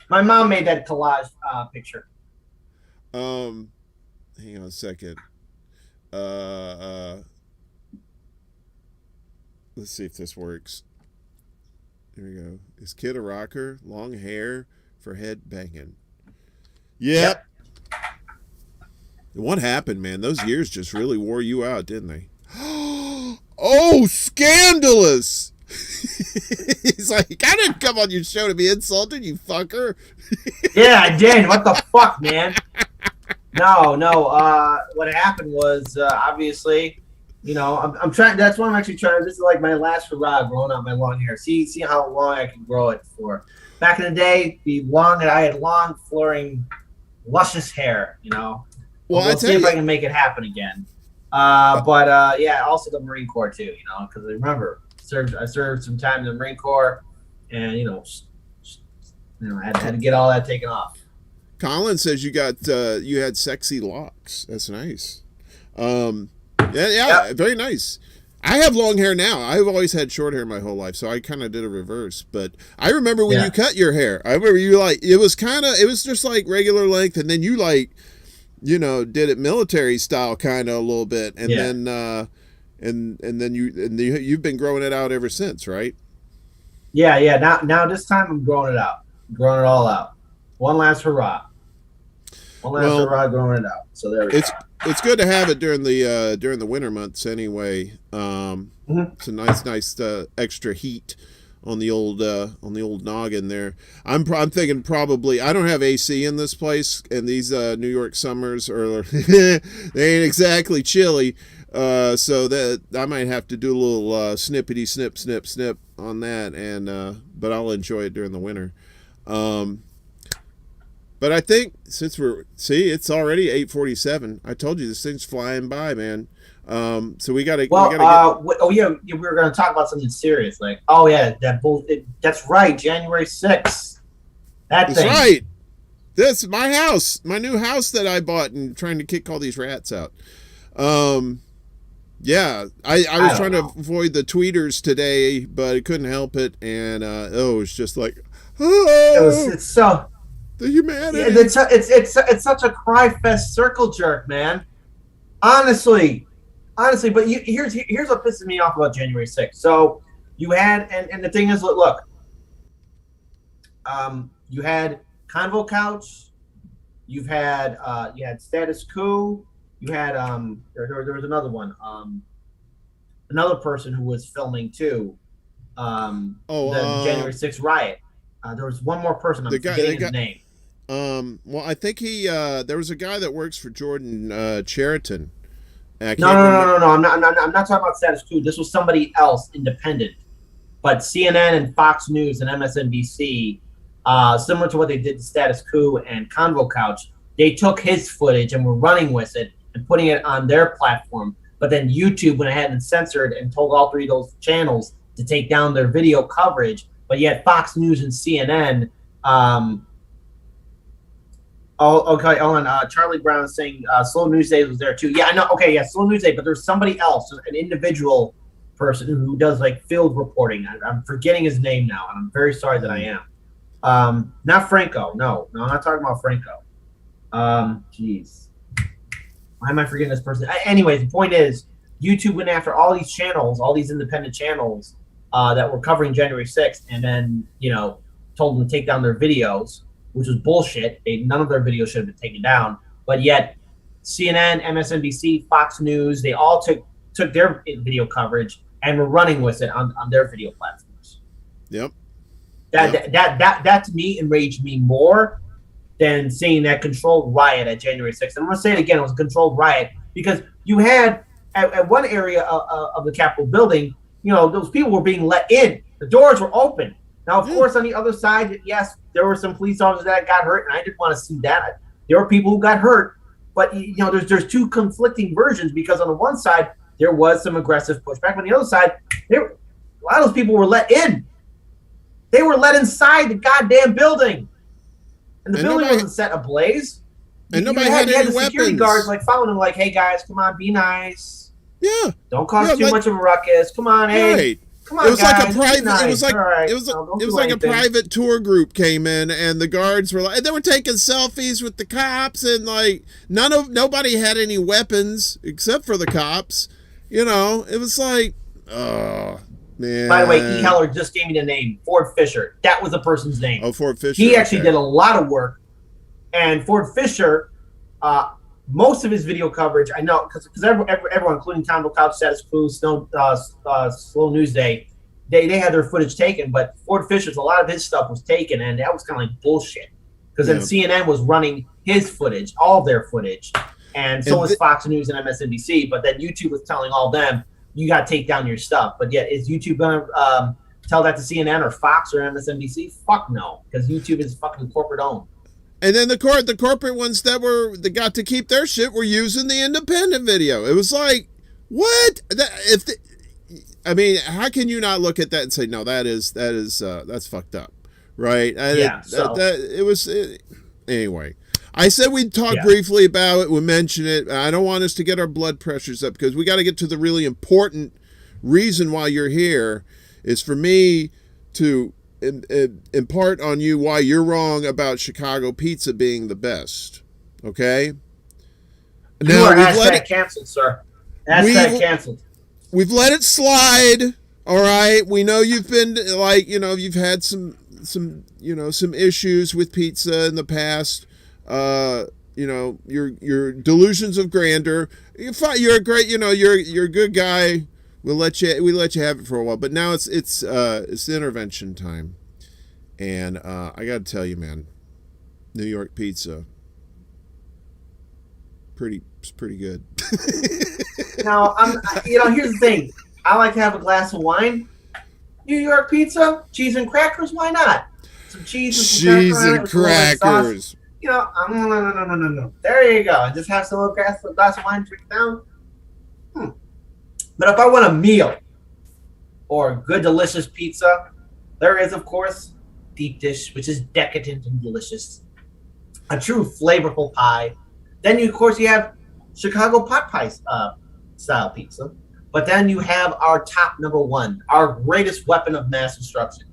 my mom made that collage picture. Hang on a second. Let's see if this works. Here we go. Is Kid a rocker? Long hair for head banging. Yep. What happened, man? Those years just really wore you out, didn't they? Oh, scandalous! He's like, I didn't come on your show to be insulted, you fucker. Yeah, I did. What the fuck, man? No. What happened was obviously, I'm trying. That's what I'm actually trying. This is like my last hurrah growing out my long hair. See how long I can grow it for. Back in the day, I had long, flowing, luscious hair. Well, we'll see if I can make it happen again. But yeah, also the Marine Corps too. Because I remember I served some time in the Marine Corps, and I had to get all that taken off. Colin says you had sexy locks. That's nice. Yeah, very nice. I have long hair now. I've always had short hair my whole life, so I kind of did a reverse. But I remember when you cut your hair. I remember you it was just like regular length, and then you did it military style kind of a little bit, and then and then you've been growing it out ever since, right? Yeah. Now this time I'm growing it out, growing it all out. One last hurrah. Hurrah, growing it out. So there we go. It's good to have it during the winter months anyway. It's a nice extra heat on the old noggin there. I'm thinking probably I don't have AC in this place, and these New York summers are they ain't exactly chilly. So that I might have to do a little snippety snip on that, and but I'll enjoy it during the winter. But I think since it's already 8:47. I told you this thing's flying by, man. So we gotta. We were gonna talk about something serious, like that's right, January 6th. That's right. This is my house, my new house that I bought, and trying to kick all these rats out. Yeah, I was trying to avoid the tweeters today, but I couldn't help it, and it's just like, it's so. The humanity. Yeah, it's such a cry fest circle jerk, man. Honestly, but here's what pisses me off about January 6th. So you had, and the thing is, look, you had Convo Couch, you had Status Quo, you had there was another one, another person who was filming too, the January 6th riot. There was one more person. I'm forgetting his name. Well, I think there was a guy that works for Jordan Cheriton. No. I'm not talking about Status Quo. This was somebody else, independent. But CNN and Fox News and MSNBC, similar to what they did to Status Quo and Convo Couch, they took his footage and were running with it and putting it on their platform. But then YouTube went ahead and censored and told all three of those channels to take down their video coverage. But yet Fox News and CNN. Okay. Charlie Brown is saying Slow News Day was there too. Yeah, I know. Okay, yeah, Slow News Day, but there's somebody else, an individual person who does like field reporting. I'm forgetting his name now, and I'm very sorry that I am. Not Franco. No, I'm not talking about Franco. Jeez, why am I forgetting this person? Anyways, the point is, YouTube went after all these channels, all these independent channels, that were covering January 6th, and then told them to take down their videos, which was bullshit. None of their videos should have been taken down, but yet CNN, MSNBC, Fox News, they all took their video coverage and were running with it on their video platforms. Yep. That to me enraged me more than seeing that controlled riot at January 6th. And I'm going to say it again, it was a controlled riot because you had at one area of the Capitol building, those people were being let in. The doors were open. Now, of course, on the other side, yes, there were some police officers that got hurt, and I didn't want to see that. There were people who got hurt, but there's two conflicting versions because on the one side there was some aggressive pushback, but on the other side, a lot of those people were let in. They were let inside the goddamn building, and the building wasn't set ablaze. And nobody had any the security weapons. Guards following them, hey guys, come on, be nice. Yeah. Don't cause too much of a ruckus. Come on, hey. Right. Come on, it was guys, like a private. nice. It was like right. it was like a private tour group came in, and the guards were and they were taking selfies with the cops, and nobody had any weapons except for the cops. It was like, oh man. By the way, E. Heller just gave me the name Ford Fisher. That was the person's name. Oh, Ford Fisher. He actually did a lot of work, and Ford Fisher, most of his video coverage, I know, because everyone, including Tom Couch, Status Quo, Slow News Day, they had their footage taken, but Ford Fisher's, a lot of his stuff was taken, and that was kind of like bullshit. Because then CNN was running his footage, all their footage, and so was Fox News and MSNBC, but then YouTube was telling all them, you got to take down your stuff. But yet, is YouTube going to tell that to CNN or Fox or MSNBC? Fuck no, because YouTube is fucking corporate owned. And then the corporate ones that got to keep their shit were using the independent video. It was like, what? How can you not look at that and say, no, that's fucked up, right? Anyway. I said we'd talk briefly about it. We'll mention it. I don't want us to get our blood pressures up because we got to get to the really important reason why you're here is for me to impart on you why you're wrong about Chicago pizza being the best. Okay? You are hashtag canceled, sir. Hashtag canceled. We've let it slide. All right. We know you've been you've had some issues with pizza in the past. Your delusions of grandeur. You're a great, you're a good guy. We let you have it for a while, but now it's intervention time, and I got to tell you, man, New York pizza, it's pretty good. Now here's the thing. I like to have a glass of wine. New York pizza, cheese and crackers. Why not? Some cheese and crackers. No. There you go. Just have some glass of wine, drink it down. But if I want a meal or good, delicious pizza, there is, of course, deep dish, which is decadent and delicious. A true flavorful pie. Then, you have Chicago pot pie style pizza. But then you have our top number one, our greatest weapon of mass destruction,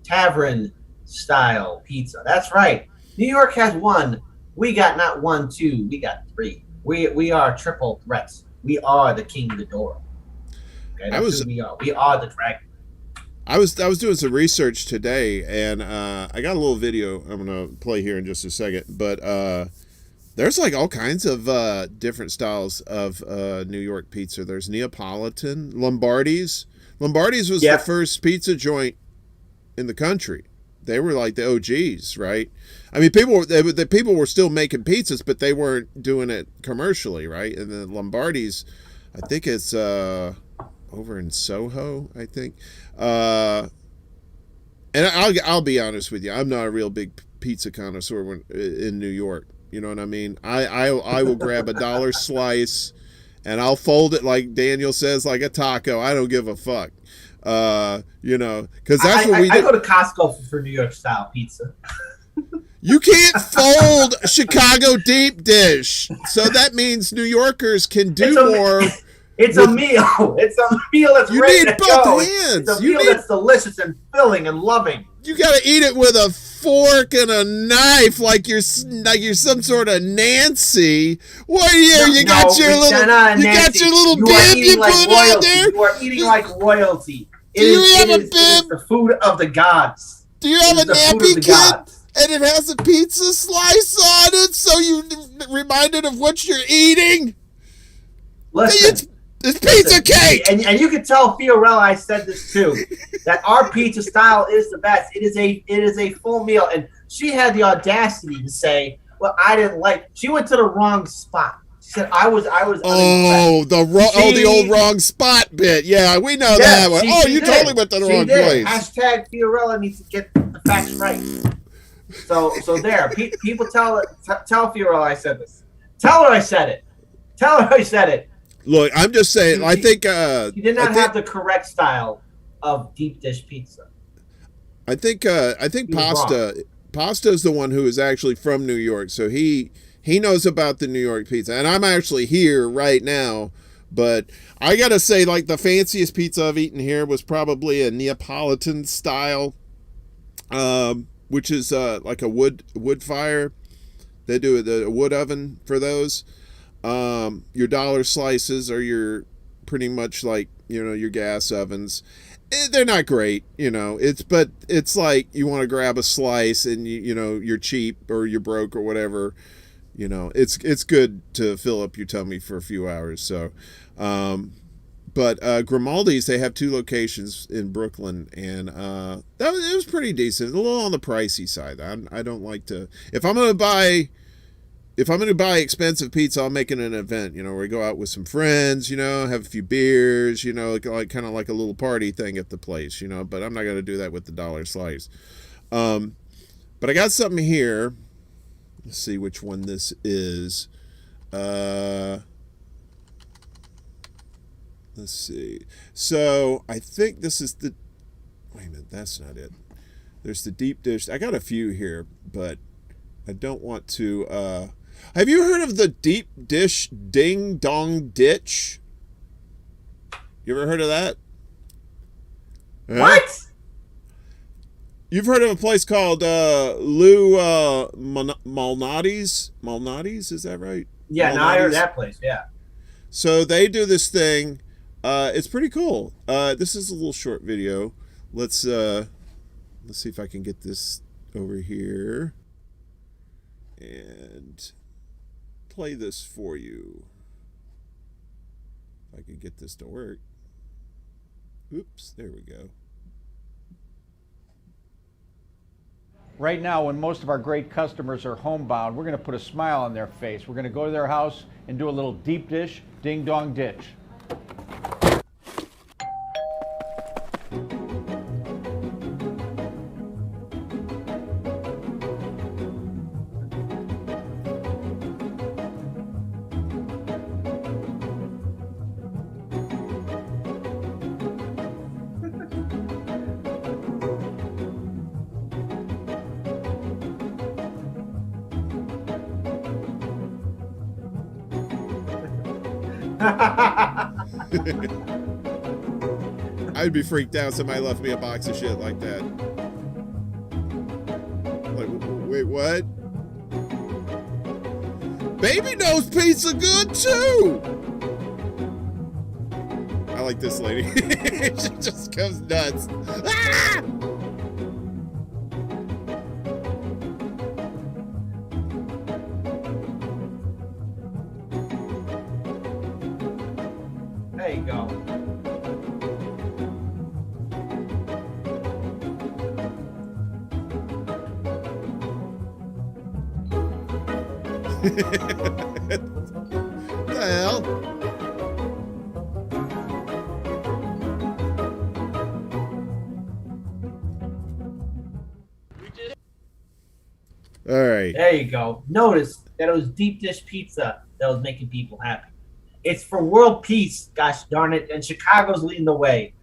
tavern style pizza. That's right. New York has one. We got not one, two. We got three. We are triple threats. We are the king of the door. Okay, that's who we are. We are the dragon. I was doing some research today, and I got a little video I'm gonna play here in just a second. But there's like all kinds of different styles of New York pizza. There's Neapolitan, Lombardi's. Lombardi's was the first pizza joint in the country. They were like the OGs, right? I mean, people were still making pizzas, but they weren't doing it commercially, right? And the Lombardi's, I think it's over in Soho, I think. And I'll be honest with you, I'm not a real big pizza connoisseur in New York. You know what I mean? I will grab a $1 slice, and I'll fold it like Daniel says, like a taco. I don't give a fuck. Because that's what we do. I go to Costco for New York style pizza. You can't fold Chicago deep dish, so that means New Yorkers can do more. It's a meal. It's a meal that's you ready need to both go. hands. It's a meal that's delicious and filling and loving. You gotta eat it with a fork and a knife, like you're some sort of Nancy. What here? You got your little bib you put on there. You are eating like royalty. It Do you is, have it a is, it is bib? the food of the gods. Do you have It a is the food of nappy the kit? gods. And it has a pizza slice on it, so you're reminded of what you're eating? Listen, It's pizza cake! and you can tell Fiorella I said this too, that our pizza style is the best. It is a full meal, and she had the audacity to say, "Well, I didn't like." She went to the wrong spot. She said, "I was." Oh, the old wrong spot bit. Yeah, we know that one. She You did. totally went to the wrong place. Hashtag Fiorella needs to get the facts right. So there, people tell Fiorella I said this. Tell her I said it. Tell her I said it. Look, I'm just saying. I think she did not have the correct style of deep dish pizza. I think Pasta's the one who is actually from New York, so he knows about the New York pizza. And I'm actually here right now, but I gotta say, like, the fanciest pizza I've eaten here was probably a Neapolitan style, which is like a wood fire. They do a wood oven for those. Your dollar slices are your pretty much like, your gas ovens. They're not great, but it's like you want to grab a slice and you're cheap or you're broke or whatever, it's good to fill up your tummy for a few hours. So, but Grimaldi's, they have 2 locations in Brooklyn, and it was pretty decent. A little on the pricey side. I don't like to, if I'm going to buy expensive pizza, I'll make it an event, where we go out with some friends, have a few beers, like kind of like a little party thing at the place, but I'm not going to do that with the dollar slice. But I got something here. Let's see which one this is. Let's see. So I think this is the, wait a minute, that's not it. There's the deep dish. I got a few here, but I don't want to, have you heard of the deep dish ding dong ditch? You ever heard of that? What? You've heard of a place called Lou Malnati's? Malnati's, is that right? Yeah, Malnati's? now I heard that place. Yeah. So they do this thing. It's pretty cool. This is a little short video. Let's see if I can get this over here and play this for you. If I can get this to work. Oops, there we go. Right now, when most of our great customers are homebound, we're going to put a smile on their face. We're going to go to their house and do a little deep dish, ding dong ditch. I'd be freaked out if somebody left me a box of shit like that. Like, wait, what? Baby knows pizza good too! I like this lady. She just goes nuts. Ah! There you go. What the hell? All right. There you go. Notice that it was deep dish pizza that was making people happy. It's for world peace, gosh darn it, and Chicago's leading the way.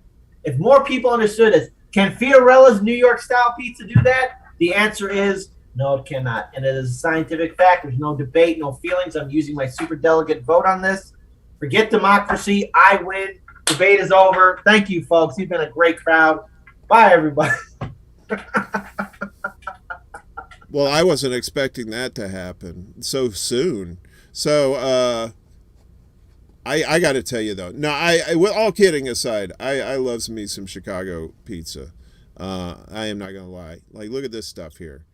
If more people understood this, can Fiorella's New York style pizza do that? The answer is no, it cannot. And it is a scientific fact. There's no debate, no feelings. I'm using my superdelegate vote on this. Forget democracy. I win. Debate is over. Thank you, folks. You've been a great crowd. Bye, everybody. Well, I wasn't expecting that to happen so soon. So, I got to tell you though. No, I well, all kidding aside, I love me some Chicago pizza. I am not gonna lie. Like, look at this stuff here.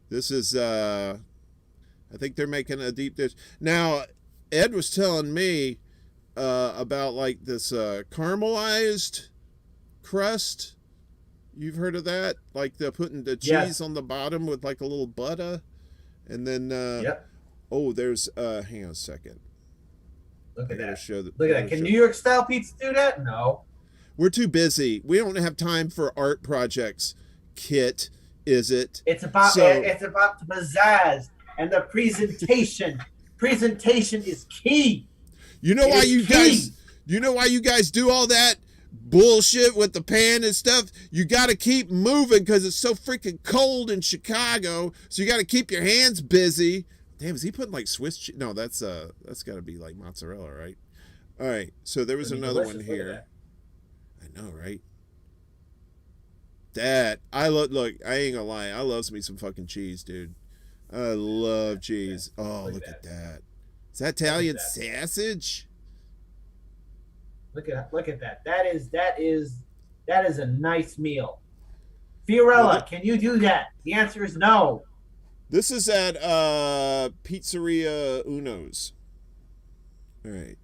This is I think they're making a deep dish now. Ed was telling me about like this caramelized crust. You've heard of that? Like they're putting the cheese on the bottom with like a little butter, and then oh, there's hang on a second. Look at that. Look at that. Can New York style pizza do that? No. We're too busy. We don't have time for art projects. Kit, is it? It's about the pizzazz and the presentation. Presentation is key. You know why you guys do all that bullshit with the pan and stuff? You got to keep moving because it's so freaking cold in Chicago. So you got to keep your hands busy. Damn, is he putting like Swiss cheese? No, that's got to be like mozzarella, right? All right. So there was another one here. I know, right? That I look. I ain't gonna lie. I love me some fucking cheese, dude. I love cheese. Oh, look at that. Is that Italian sausage? Look at that. That is a nice meal. Fiorella, can you do that? The answer is no. This is at Pizzeria Uno's. All right.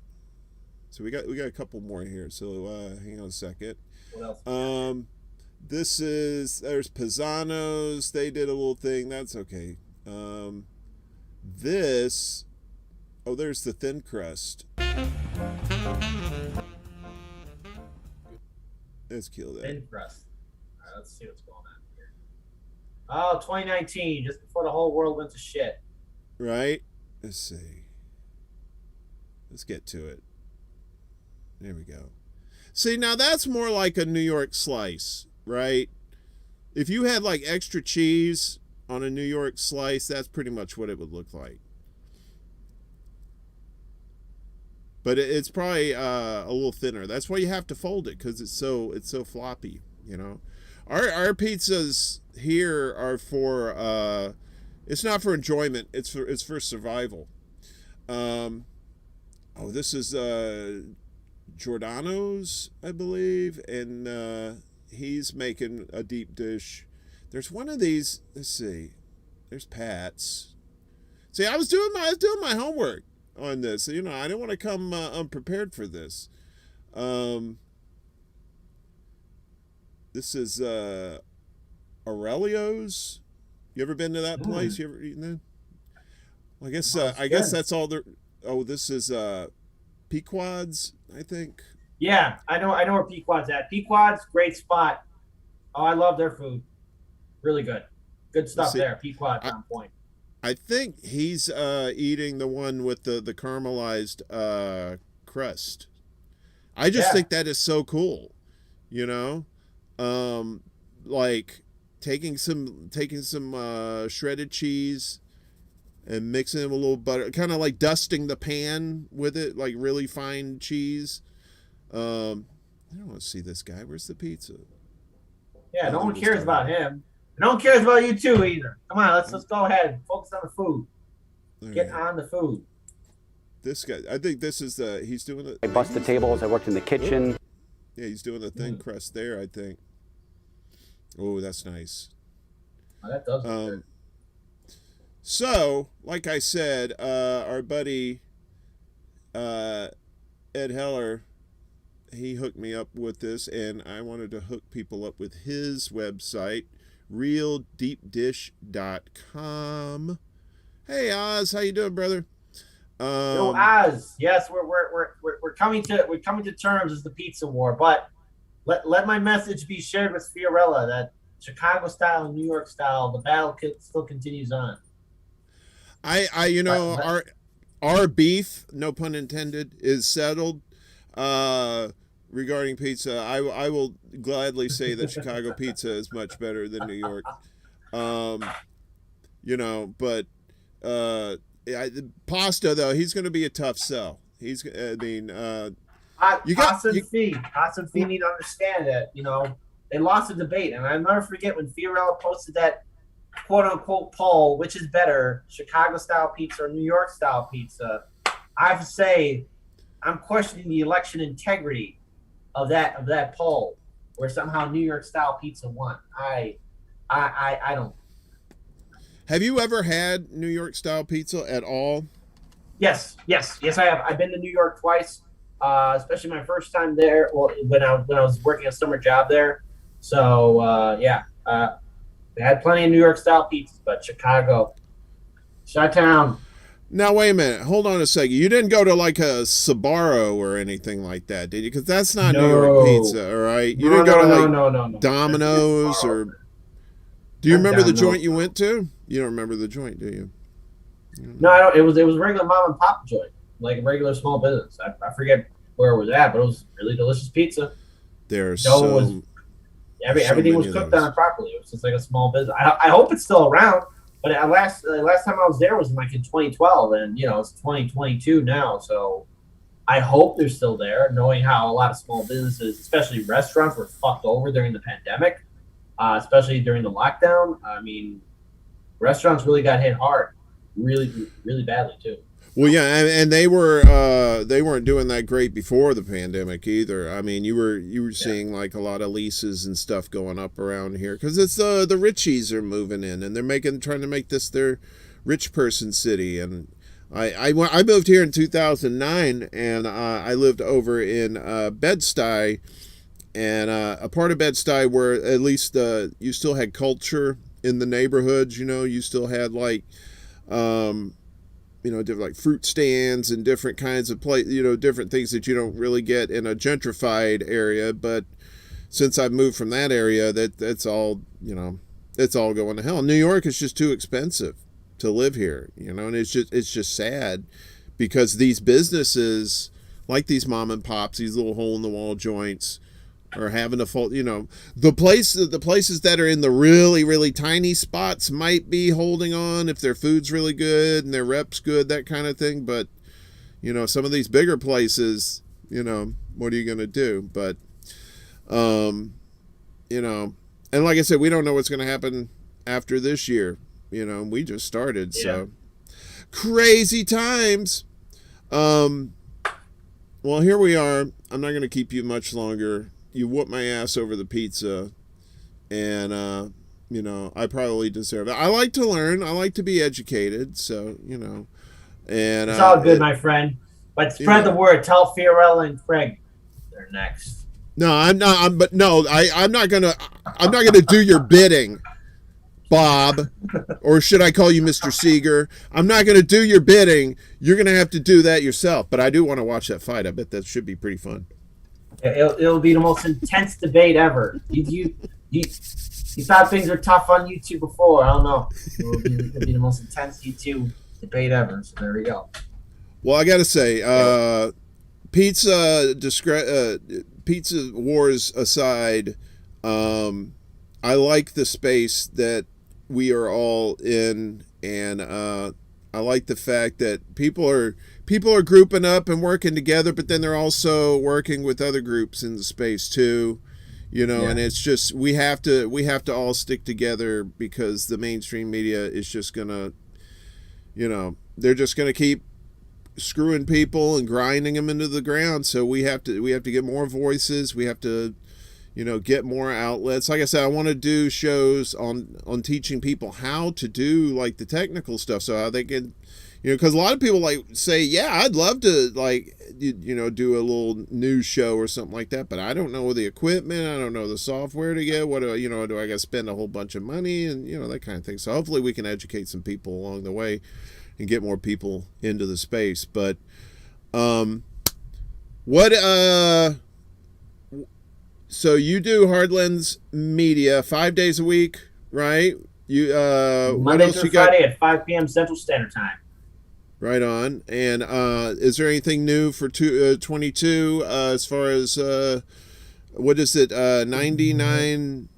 So we got a couple more here. So hang on a second. What else? There's Pisano's. They did a little thing. That's okay. There's the thin crust. Let's kill that. Thin crust. All right, let's see what's going on here. Oh, 2019, just before the whole world went to shit. Right? Let's see. Let's get to it. There we go. See, now that's more like a New York slice, right? If you had like extra cheese on a New York slice, that's pretty much what it would look like. But it's probably a little thinner. That's why you have to fold it, because it's so floppy, you know. Our pizzas here are for it's not for enjoyment. It's for survival. This is Giordano's, I believe, and he's making a deep dish. There's one of these. Let's see. There's Pat's. See, I was doing my homework on this. You know, I didn't want to come unprepared for this. This is Aurelio's. You ever been to that place? You ever eaten there? Well, I guess that's all there. Oh, this is Pequod's, I think. Yeah, I know where Pequod's at. Pequod's, great spot. Oh, I love their food. Really good. Good stuff there. Pequod's on point. I think he's eating the one with the caramelized crust. I just think that is so cool, you know, like taking some shredded cheese and mixing it with a little butter, kind of like dusting the pan with it, like really fine cheese. I don't want to see this guy. Where's the pizza? Yeah, no one cares about him. No one cares about you too either. Come on, let's go ahead. Focus on the food. Get on the food. This guy, I think this is he's doing it. I bust the tables. I worked in the kitchen. Yeah, he's doing the thin crust there, I think. Oh, that's nice. Oh, that does look good. So, like I said, our buddy Ed Heller, he hooked me up with this, and I wanted to hook people up with his website, realdeepdish.com. Hey Oz, how you doing, brother? Yo, Oz, yes, we're coming to terms as the pizza war, but let my message be shared with Fiorella that Chicago style and New York style, the battle still continues on. Our beef, no pun intended, is settled. Regarding pizza, I will gladly say that Chicago pizza is much better than New York. Pasta though, he's going to be a tough sell. Hassan Fee need to understand that, you know, they lost a debate, and I'll never forget when Fiorella posted that quote unquote poll, which is better, Chicago style pizza or New York style pizza. I have to say, I'm questioning the election integrity of that poll, where somehow New York style pizza won. I don't. Have you ever had New York style pizza at all? Yes, I have. I've been to New York twice, especially my first time there. Well, when I was working a summer job there. So yeah, they had plenty of New York style pizzas, but Chicago, Chi-town. Now wait a minute, hold on a second. You didn't go to like a Sbarro or anything like that, did you? Because that's not New York pizza, all right? You didn't go to like no. Domino's or. Do you remember the joint you went to? You don't remember the joint, do you? No, I don't. It was a regular mom and pop joint, like a regular small business. I forget where it was at, but it was really delicious pizza. Everything was cooked on it properly. It was just like a small business. I hope it's still around. But last time I was there was like in 2012, and it's 2022 now. So I hope they're still there, knowing how a lot of small businesses, especially restaurants, were fucked over during the pandemic, especially during the lockdown. I mean, restaurants really got hit hard, really, really badly too. Well, yeah, and they weren't doing that great before the pandemic either. I mean, you were seeing like a lot of leases and stuff going up around here because it's the Richies are moving in and they're trying to make this their rich person city. And I moved here in 2009 and I lived over in Bed-Stuy, and a part of Bed-Stuy where at least you still had culture in the neighborhoods. You still had like. Different like fruit stands and different kinds of different things that you don't really get in a gentrified area. But since I've moved from that area, that's all, it's all going to hell. New York is just too expensive to live here, and it's just sad because these businesses like these mom and pops, these little hole in the wall joints, or having to fault, the places that are in the really, really tiny spots might be holding on if their food's really good and their rep's good, that kind of thing. But, some of these bigger places, what are you going to do? But, and like I said, we don't know what's going to happen after this year. We just started, so crazy times. Well, here we are. I'm not going to keep you much longer. You whooped my ass over the pizza, and I probably deserve it. I like to learn. I like to be educated. So and it's all good, my friend. But spread the word. Tell Fiorella and Craig they're next. No, I'm not. I'm not gonna do your bidding, Bob, or should I call you Mr. Seeger? I'm not gonna do your bidding. You're gonna have to do that yourself. But I do want to watch that fight. I bet that should be pretty fun. It'll be the most intense debate ever. You thought things were tough on YouTube before. I don't know. It'll be the most intense YouTube debate ever. So there we go. Well, I got to say, pizza wars aside, I like the space that we are all in, and I like the fact that people are grouping up and working together, but then they're also working with other groups in the space too, and it's just we have to all stick together because the mainstream media is just gonna, they're just gonna keep screwing people and grinding them into the ground. So we have to get more voices. We have to get more outlets. Like I said, I want to do shows on teaching people how to do like the technical stuff, so how they can, because a lot of people like say, yeah, I'd love to like do a little news show or something like that, but I don't know the equipment, I don't know the software to get. What do I got to spend a whole bunch of money and that kind of thing. So hopefully we can educate some people along the way and get more people into the space. But so you do Hardlands Media 5 days a week, right? You Monday what else through you got? Friday at 5 p.m. Central Standard Time. Right on. And is there anything new for 22 as far as what is it? 99.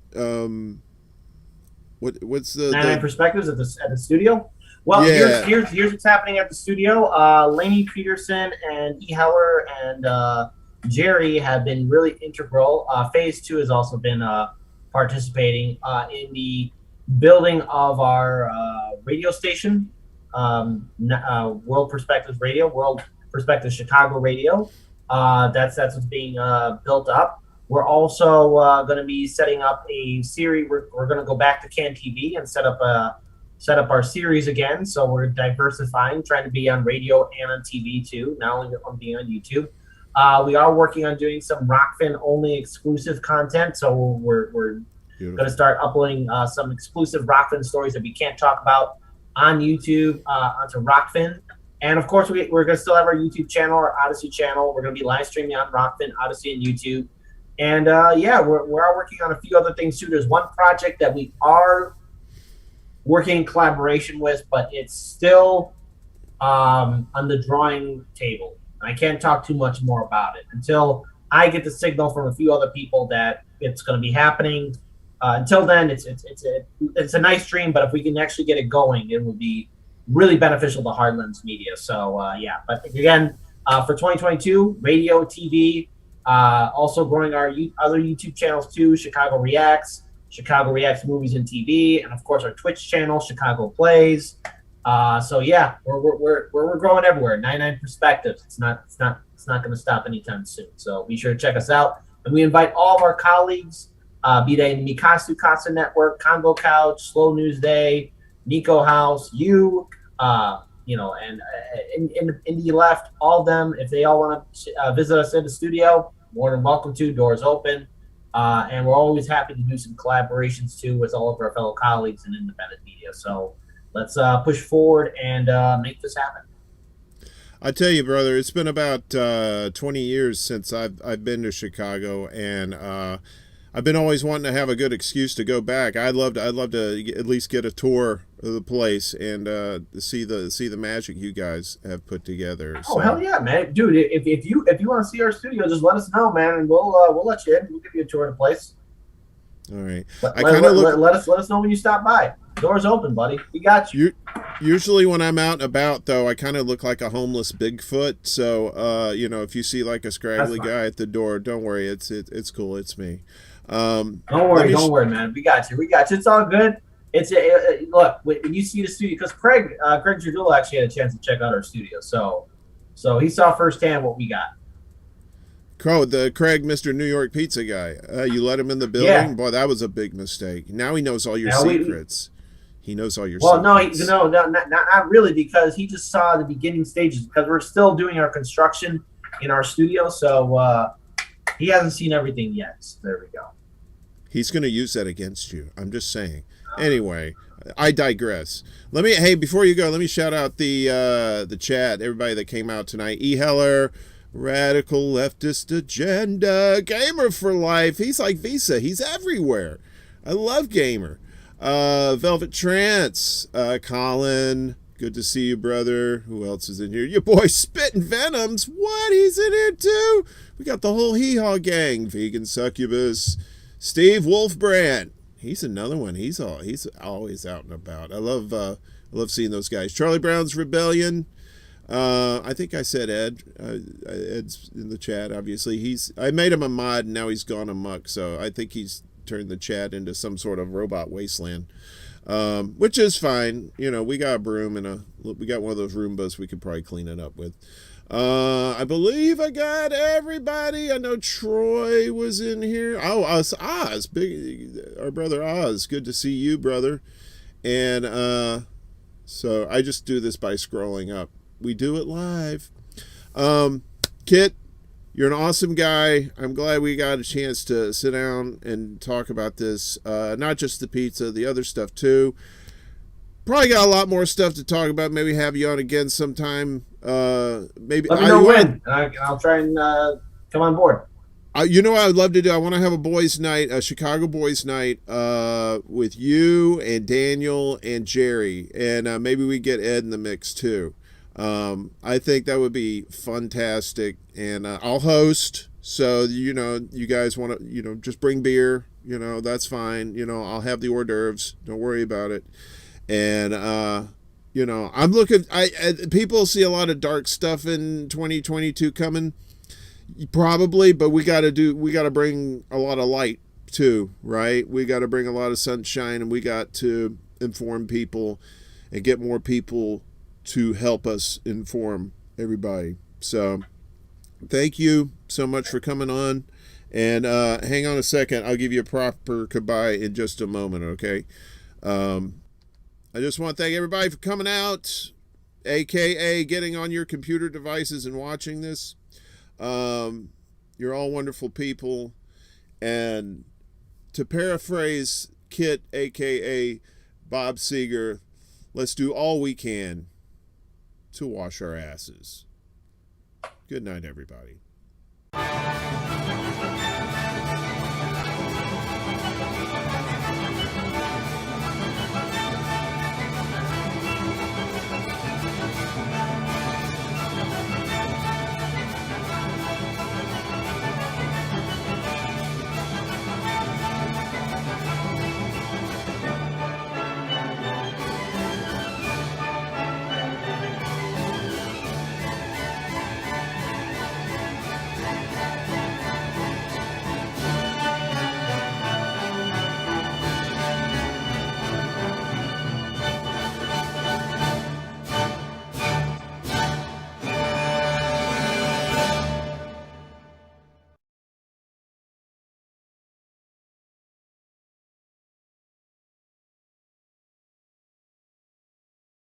What's the 99 perspectives at the studio? Well, yeah. here's what's happening at the studio. Lainey Peterson and E. Heller and Jerry have been really integral. Phase 2 has also been participating in the building of our radio station, World Perspectives Radio, World Perspective Chicago Radio. That's what's being built up. We're also going to be setting up a series. We're going to go back to Can TV and set up our series again. So we're diversifying, trying to be on radio and on TV too, not only on being on YouTube. We are working on doing some Rockfin only exclusive content. So we're going to start uploading some exclusive Rockfin stories that we can't talk about on YouTube onto Rockfin. And of course, we're going to still have our YouTube channel, our Odyssey channel. We're going to be live streaming on Rockfin, Odyssey, and YouTube. And we're working on a few other things too. There's one project that we are working in collaboration with, but it's still on the drawing table. I can't talk too much more about it until I get the signal from a few other people that it's going to be happening. Until then, it's a nice dream, but if we can actually get it going, it will be really beneficial to Hardlands Media. So but again, for 2022, radio, TV, also growing our other YouTube channels too, Chicago Reacts Movies and TV, and of course our Twitch channel, Chicago Plays. We're growing everywhere. 99 Perspectives. It's not going to stop anytime soon. So be sure to check us out, and we invite all of our colleagues, be they in the Mikasu Casa Network, Congo Couch, Slow News Day, Nico House, and Indie Left, all of them. If they all want to visit us in the studio, more than welcome to. Doors open. And we're always happy to do some collaborations too with all of our fellow colleagues in independent media. So let's push forward and make this happen. I tell you, brother, it's been about 20 years since I've been to Chicago, and I've been always wanting to have a good excuse to go back. I'd love to at least get a tour of the place and see the magic you guys have put together. Oh, hell yeah, man, dude! If you want to see our studio, just let us know, man, and we'll let you in. We'll give you a tour of the place. All right. Let us know when you stop by. Doors open, buddy. We got you. Usually when I'm out and about, though, I kind of look like a homeless Bigfoot. So, if you see like a scraggly guy at the door, don't worry. It's cool. It's me. Don't worry, man. We got you. It's all good. Look, when you see the studio, because Craig Giardula actually had a chance to check out our studio, so he saw firsthand what we got. Craig, Mr. New York Pizza guy. You let him in the building? Yeah. Boy, that was a big mistake. Now he knows all your secrets. He knows all your secrets. Well, no, not really, because he just saw the beginning stages, because we're still doing our construction in our studio, so he hasn't seen everything yet. So there we go. He's going to use that against you. I'm just saying. Anyway, I digress. Before you go, let me shout out the chat, everybody that came out tonight. E. Heller, Radical Leftist Agenda, Gamer for Life. He's like Visa. He's everywhere. I love Gamer. Velvet Trance, Colin, good to see you, brother. Who else is in here? Your boy Spittin' Venoms. What? He's in here too. We got the whole Hee Haw gang. Vegan Succubus, Steve Wolfbrand. He's another one. He's always out and about. I love seeing those guys. Charlie Brown's Rebellion. I think I said Ed. Ed's in the chat. Obviously, I made him a mod, and now he's gone amok. So I think he's turned the chat into some sort of robot wasteland, which is fine. We got a broom and we got one of those Roombas we could probably clean it up with. I believe I got everybody. I know Troy was in here. Oh, Oz, our brother Oz. Good to see you, brother. And so I just do this by scrolling up. We do it live. Kit, you're an awesome guy. I'm glad we got a chance to sit down and talk about this. Not just the pizza, the other stuff too. Probably got a lot more stuff to talk about. Maybe have you on again sometime. Maybe let me know when, and I'll try and come on board. What I would love to do? I want to have a boys' night, a Chicago boys' night, with you and Daniel and Jerry, and maybe we get Ed in the mix too. I think that would be fantastic, and I'll host. So you guys want to just bring beer. That's fine. I'll have the hors d'oeuvres. Don't worry about it. And I'm looking. People see a lot of dark stuff in 2022 coming, probably, but we got to bring a lot of light too, right? We got to bring a lot of sunshine, and we got to inform people and get more people to help us inform everybody. So thank you so much for coming on. And hang on a second. I'll give you a proper goodbye in just a moment, okay? I just want to thank everybody for coming out, a.k.a. getting on your computer devices and watching this. You're all wonderful people. And to paraphrase Kit, a.k.a. Bob Seger, let's do all we can to wash our asses. Good night, everybody.